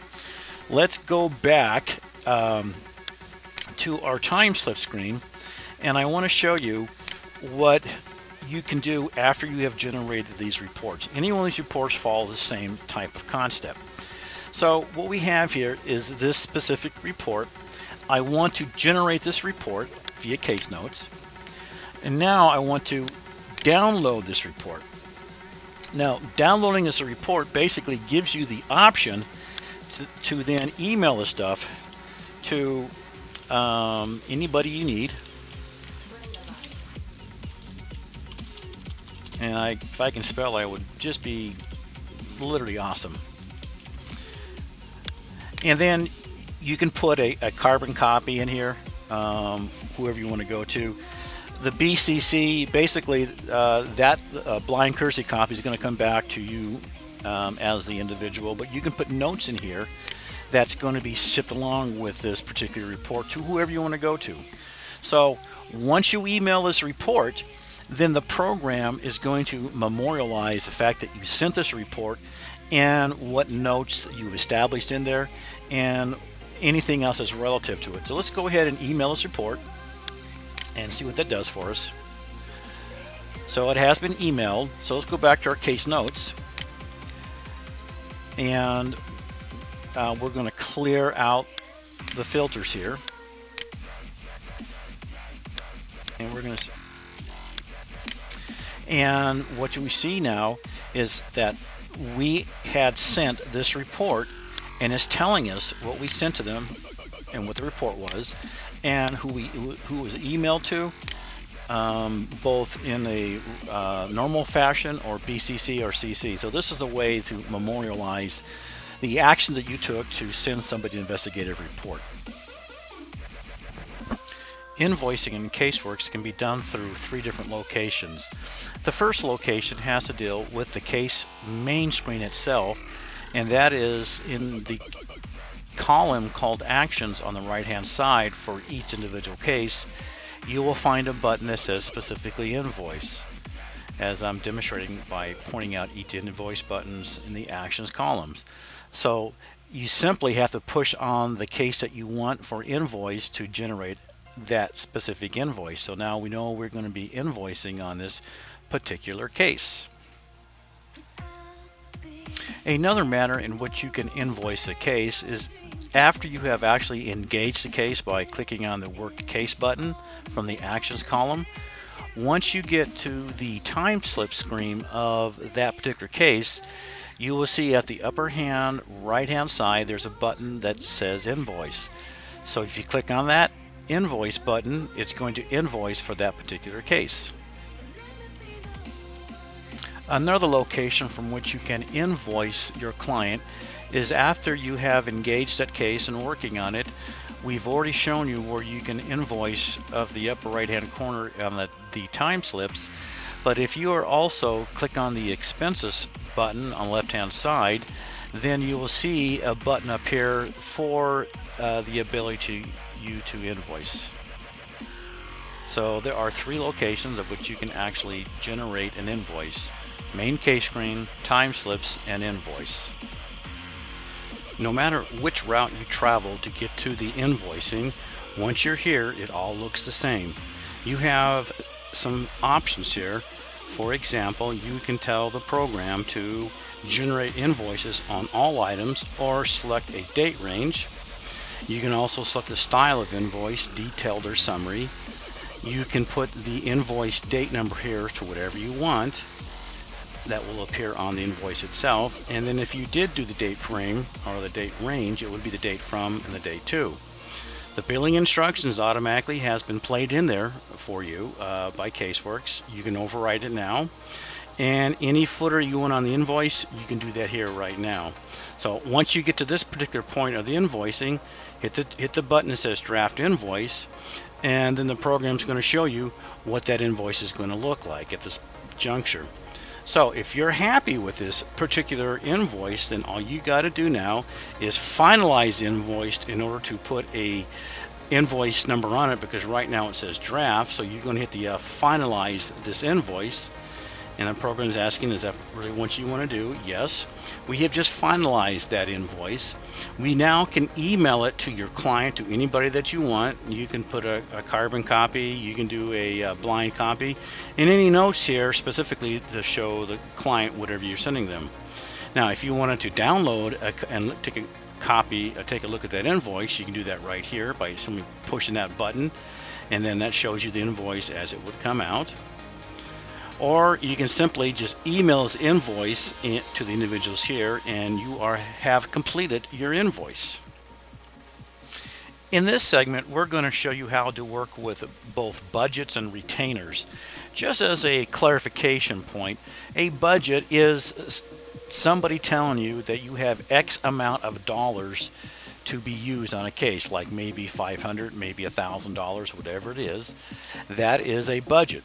Let's go back to our time slip screen, and I want to show you what you can do after you have generated these reports. Any one of these reports follow the same type of concept. So what we have here is this specific report. I want to generate this report via case notes, and now I want to download this report. Now, downloading this report basically gives you the option to then email this stuff to anybody you need. And if I can spell, I would just be literally awesome. And then you can put a carbon copy in here, whoever you want to go to. The BCC, basically that blind courtesy copy is going to come back to you as the individual, but you can put notes in here that's going to be shipped along with this particular report to whoever you want to go to. So once you email this report, then the program is going to memorialize the fact that you sent this report and what notes you've established in there and anything else that's relative to it. So let's go ahead and email this report and see what that does for us. So it has been emailed. So let's go back to our case notes, and we're going to clear out the filters here, and we're going to, and what we see now is that we had sent this report, and it's telling us what we sent to them and what the report was and who was emailed to, both in a normal fashion or BCC or CC. So this is a way to memorialize the actions that you took to send somebody an investigative report. Invoicing in CaseWorks can be done through 3 different locations. The first location has to deal with the case main screen itself, and that is in the column called Actions on the right hand side. For each individual case, you will find a button that says specifically Invoice, as I'm demonstrating by pointing out each invoice buttons in the Actions columns. So you simply have to push on the case that you want for Invoice to generate that specific invoice. So now we know we're going to be invoicing on this particular case. Another manner in which you can invoice a case is after you have actually engaged the case by clicking on the Work Case button from the Actions column. Once you get to the time slip screen of that particular case, you will see at the upper hand right hand side there's a button that says Invoice. So if you click on that Invoice button, it's going to invoice for that particular case. Another location from which you can invoice your client is after you have engaged that case and working on it. We've already shown you where you can invoice of the upper right hand corner on the time slips, but if you are also click on the expenses button on the left hand side, then you will see a button up here for the ability to invoice. So there are 3 locations of which you can actually generate an invoice: main case screen, time slips, and invoice. No matter which route you travel to get to the invoicing, once you're here, it all looks the same. You have some options here. For example, you can tell the program to generate invoices on all items or select a date range. You can also select the style of invoice, detailed or summary. You can put the invoice date number here to whatever you want. That will appear on the invoice itself. And then if you did do the date frame or the date range, it would be the date from and the date to. The billing instructions automatically has been played in there for you by CaseWorks. You can override it now. And any footer you want on the invoice, you can do that here right now. So once you get to this particular point of the invoicing, hit the button that says draft invoice, and then the program's going to show you what that invoice is going to look like at this juncture. So if you're happy with this particular invoice, then all you got to do now is finalize the invoice in order to put a invoice number on it, because right now it says draft. So you're going to hit the finalize this invoice, and the program is asking, is that really what you want to do? Yes. We have just finalized that invoice. We now can email it to your client, to anybody that you want. You can put a carbon copy, you can do a blind copy, and any notes here specifically to show the client whatever you're sending them. Now, if you wanted to download and take a copy, take a look at that invoice, you can do that right here by simply pushing that button, and then that shows you the invoice as it would come out. Or you can simply just email this invoice to the individuals here, and you have completed your invoice. In this segment, we're going to show you how to work with both budgets and retainers. Just as a clarification point, a budget is somebody telling you that you have X amount of dollars to be used on a case, like maybe $500, maybe $1,000, whatever it is. That is a budget.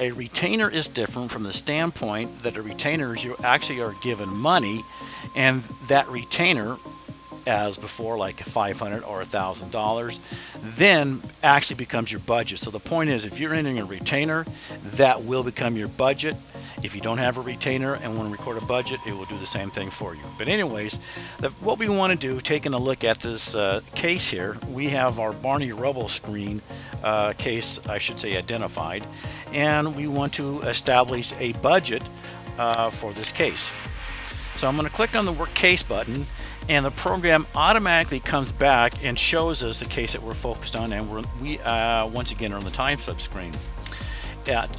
A retainer is different from the standpoint that a retainer is you actually are given money, and that retainer, as before, like $500 or $1,000, then actually becomes your budget. So the point is, if you're entering a retainer, that will become your budget. If you don't have a retainer and want to record a budget, it will do the same thing for you. But anyways, what we want to do, taking a look at this case here, we have our Barney Rubble screen case, I should say, identified, and we want to establish a budget for this case. So I'm going to click on the Work Case button, and the program automatically comes back and shows us the case that we're focused on, and we once again are on the time sub screen.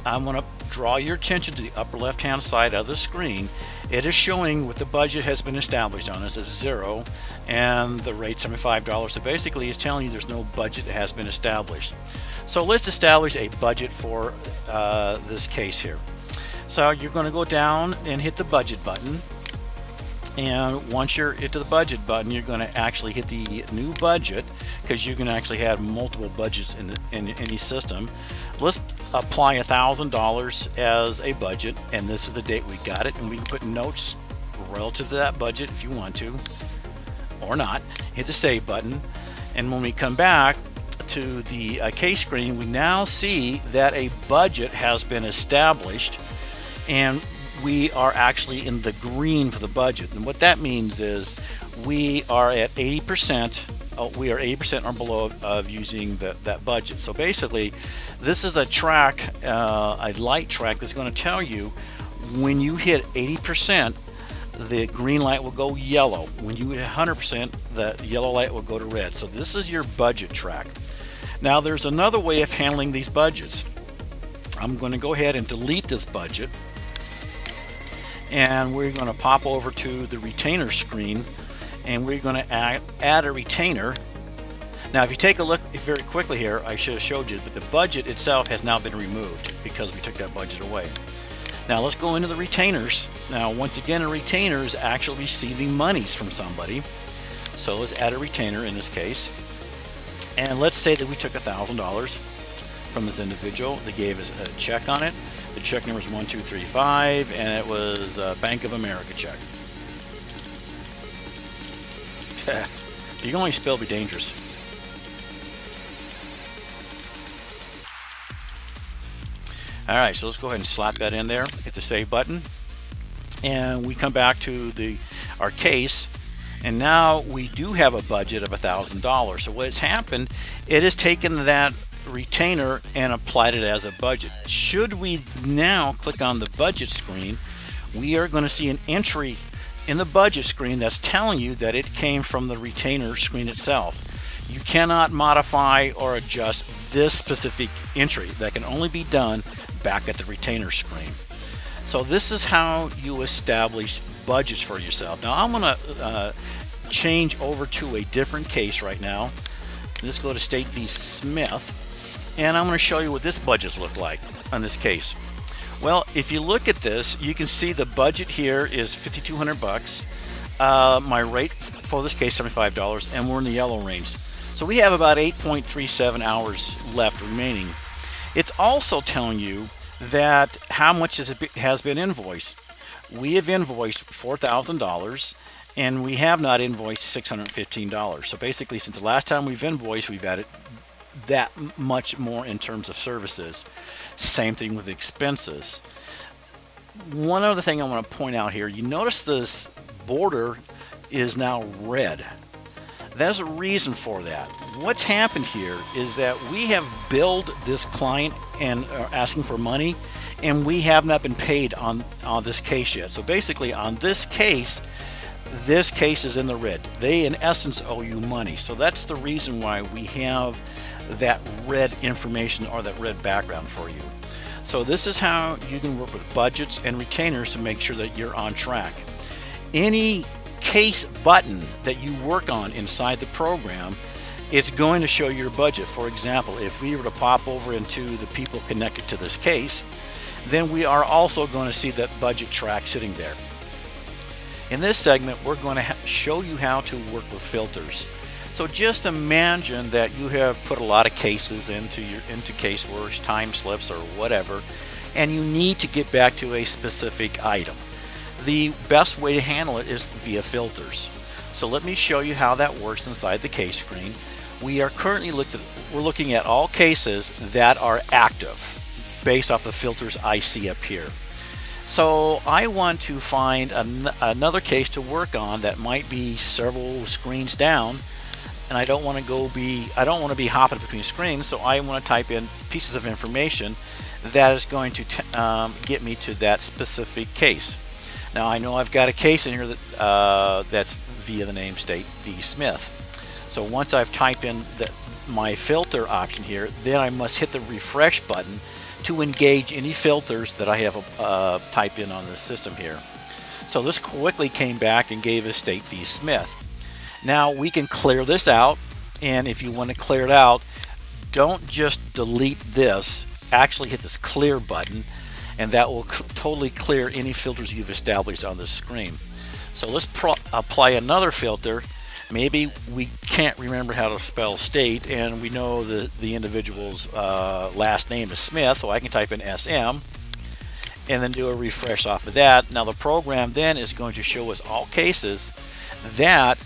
I'm going to draw your attention to the upper left hand side of the screen. It is showing what the budget has been established on. It's at 0 and the rate $75. So basically it's telling you there's no budget that has been established. So let's establish a budget for this case here. So you're going to go down and hit the budget button. And once you're into the budget button, you're going to actually hit the new budget, because you can actually have multiple budgets in any system. Let's apply $1,000 as a budget, and this is the date we got it, and we can put notes relative to that budget if you want to, or not. Hit the save button, and when we come back to the case screen, we now see that a budget has been established, and we are actually in the green for the budget. And what that means is we are at 80%. We are 80% or below of using that budget. So basically, this is a track, a light track that's going to tell you when you hit 80%, the green light will go yellow. When you hit 100%, the yellow light will go to red. So this is your budget track. Now there's another way of handling these budgets. I'm going to go ahead and delete this budget, and we're going to pop over to the retainer screen, and we're going to add a retainer. Now if you take a look very quickly here, I should have showed you, but the budget itself has now been removed because we took that budget away. Now let's go into the retainers. Now once again, a retainer is actually receiving monies from somebody. So let's add a retainer in this case, and let's say that we took $1,000 from this individual. They gave us a check on it. The check number is 1235, and it was a Bank of America check. You can only spell be dangerous. All right, so let's go ahead and slap that in there. Hit the save button, and we come back to our case, and now we do have a budget of $1,000. So what has happened? It has taken that retainer and applied it as a budget. Should we now click on the budget screen, we are going to see an entry in the budget screen that's telling you that it came from the retainer screen itself. You cannot modify or adjust this specific entry. That can only be done back at the retainer screen. So this is how you establish budgets for yourself. Now I'm going to change over to a different case right now. Let's go to State v. Smith, and I'm going to show you what this budgets look like on this case. Well, if you look at this, you can see the budget here is $5,200. My rate for this case $75, and we're in the yellow range. So we have about 8.37 hours left remaining. It's also telling you that how much has been invoiced. We have invoiced $4,000, and we have not invoiced $615. So basically, since the last time we've invoiced, we've added that much more in terms of services. Same thing with expenses. One other thing I want to point out here, you notice this border is now red. There's a reason for that. What's happened here is that we have billed this client and are asking for money, and we have not been paid on this case yet. So basically on this case is in the red. They in essence owe you money. So that's the reason why we have that red information or that red background for you. So this is how you can work with budgets and retainers to make sure that you're on track. Any case button that you work on inside the program, it's going to show your budget. For example, if we were to pop over into the people connected to this case, then we are also going to see that budget track sitting there. In this segment, we're going to show you how to work with filters. So just imagine that you have put a lot of cases into CaseWorks, time slips, or whatever, and you need to get back to a specific item. The best way to handle it is via filters. So let me show you how that works inside the case screen. We are currently looking at all cases that are active based off the filters I see up here. So I want to find another case to work on that might be several screens down, and I don't want to be hopping between screens, so I want to type in pieces of information that is going to get me to that specific case. Now I know I've got a case in here that's via the name State v. Smith. So once I've typed in my filter option here, then I must hit the refresh button to engage any filters that I have typed in on the system here. So this quickly came back and gave us State v. Smith. Now we can clear this out, and if you want to clear it out, don't just delete this, actually hit this clear button, and that will totally clear any filters you've established on this screen. So let's apply another filter. Maybe we can't remember how to spell State, and we know that the individual's last name is Smith, so I can type in SM and then do a refresh off of that. Now the program then is going to show us all cases that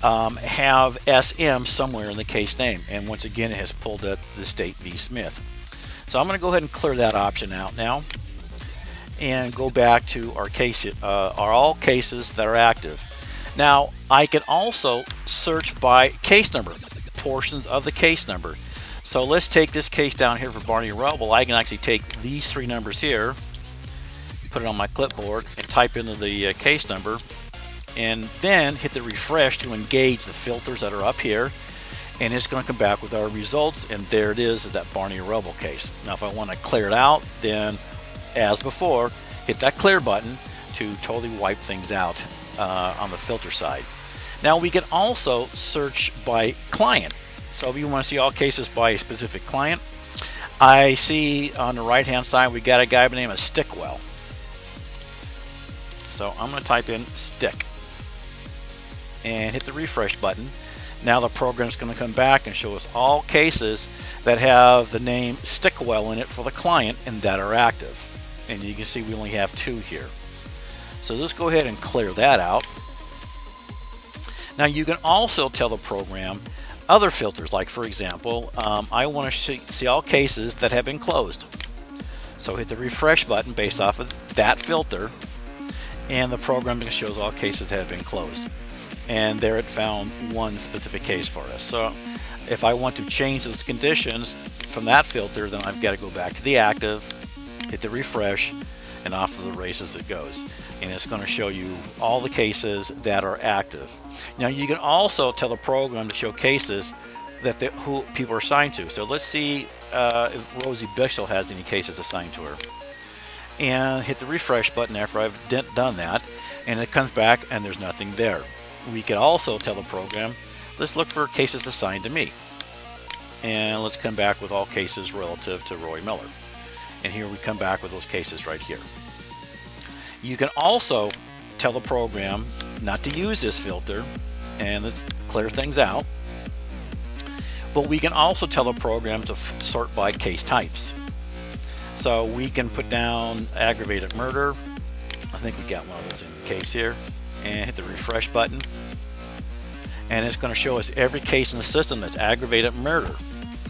have SM somewhere in the case name, and once again it has pulled up the State v. Smith. So I'm going to go ahead and clear that option out now and go back to our case, all cases that are active. Now I can also search by case number, portions of the case number. So let's take this case down here for Barney Rubble. I can actually take these three numbers here, put it on my clipboard, and type into the case number, and then hit the refresh to engage the filters that are up here, and it's going to come back with our results, and there it is that Barney Rubble case. Now if I want to clear it out, then as before, hit that clear button to totally wipe things out on the filter side. Now we can also search by client. So if you want to see all cases by a specific client, I see on the right hand side we got a guy by the name of Stickwell. So I'm going to type in Stick and hit the refresh button. Now the program's going to come back and show us all cases that have the name Stickwell in it for the client and that are active. And you can see we only have two here. So let's go ahead and clear that out. Now you can also tell the program other filters, like for example, I want to see all cases that have been closed. So hit the refresh button based off of that filter, and the program shows all cases that have been closed. And there it found one specific case for us. So if I want to change those conditions from that filter, then I've got to go back to the active, hit the refresh, and off to the races it goes. And it's going to show you all the cases that are active. Now you can also tell the program to show cases who people are assigned to. So let's see if Rosie Bixel has any cases assigned to her. And hit the refresh button after I've done that, and it comes back and there's nothing there. We can also tell the program, let's look for cases assigned to me. And let's come back with all cases relative to Roy Miller. And here we come back with those cases right here. You can also tell the program not to use this filter, and let's clear things out. But we can also tell the program to sort by case types. So we can put down aggravated murder. I think we got one of those in the case here, and hit the refresh button. And it's going to show us every case in the system that's aggravated murder.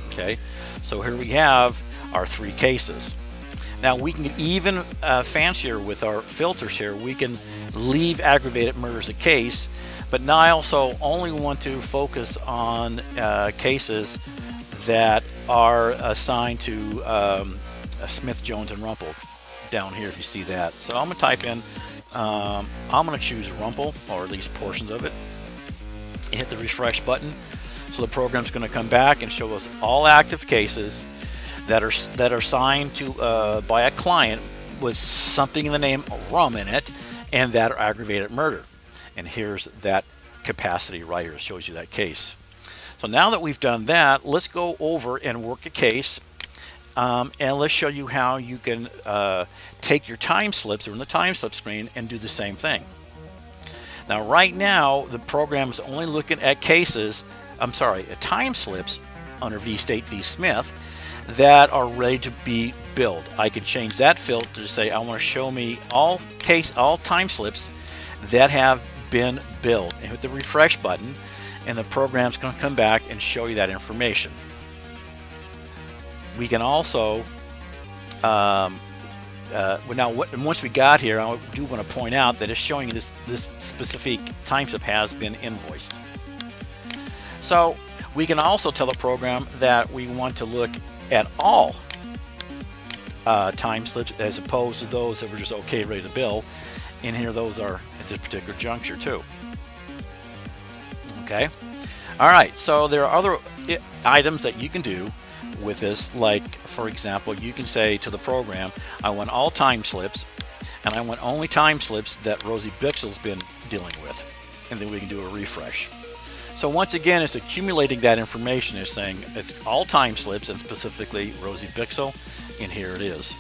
Okay, so here we have our 3 cases. Now we can get even fancier with our filters here. We can leave aggravated murder as a case, but now I also only want to focus on cases that are assigned to Smith, Jones, and Rumpel down here, if you see that. So I'm going to type in, I'm going to choose Rumpel, or at least portions of it, and hit the refresh button. So the program's going to come back and show us all active cases that are signed to by a client with something in the name Rum in it, and that are aggravated murder. And here's that capacity right here. It shows you that case. So now that we've done that, let's go over and work a case, and let's show you how you can take your time slips or in the time slip screen and do the same thing. Now right now the program is only looking at cases, time slips under V-State v. Smith that are ready to be billed. I can change that filter to say I want to show me all time slips that have been billed, and hit the refresh button, and the program's going to come back and show you that information. We can also once we got here, I do want to point out that it's showing you this specific time slip has been invoiced. So we can also tell the program that we want to look at all time slips as opposed to those that were just okay, ready to bill. And here those are at this particular juncture too. Okay. All right. So there are other items that you can do with this, like for example, you can say to the program, I want all time slips, and I want only time slips that Rosie Bixel's been dealing with, and then we can do a refresh. So once again, it's accumulating that information. It's saying it's all time slips and specifically Rosie Bixel, and here it is.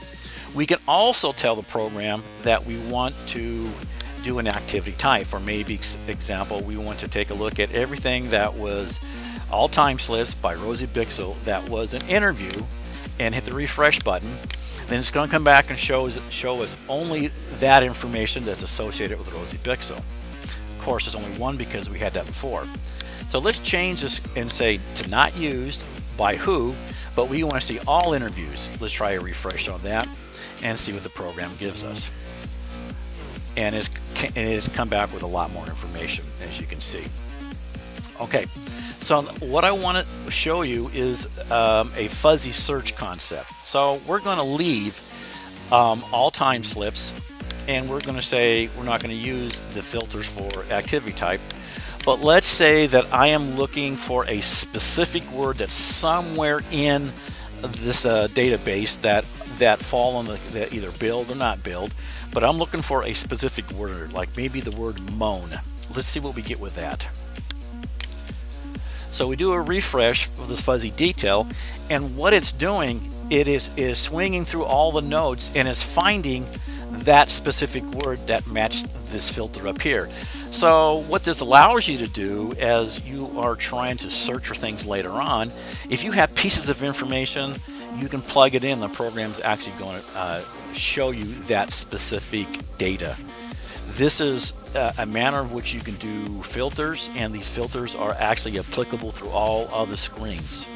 We can also tell the program that we want to do an activity type, or maybe example, we want to take a look at everything that was all time slips by Rosie Bixel that was an interview, and hit the refresh button. Then it's going to come back and show us only that information that's associated with Rosie Bixel. Of course, there's only one because we had that before. So let's change this and say to not used by who, but we want to see all interviews. Let's try a refresh on that and see what the program gives us. And it's come back with a lot more information, as you can see. Okay, so what I want to show you is a fuzzy search concept. So we're going to leave all time slips, and we're going to say we're not going to use the filters for activity type. But let's say that I am looking for a specific word that's somewhere in this database that fall on the either billed or not billed. But I'm looking for a specific word, like maybe the word moan. Let's see what we get with that. So we do a refresh of this fuzzy detail, and what it's doing, it is swinging through all the nodes and is finding that specific word that matched this filter up here. So what this allows you to do as you are trying to search for things later on, if you have pieces of information, you can plug it in. The program's actually going to show you that specific data. This is a manner of which you can do filters, and these filters are actually applicable through all of the screens.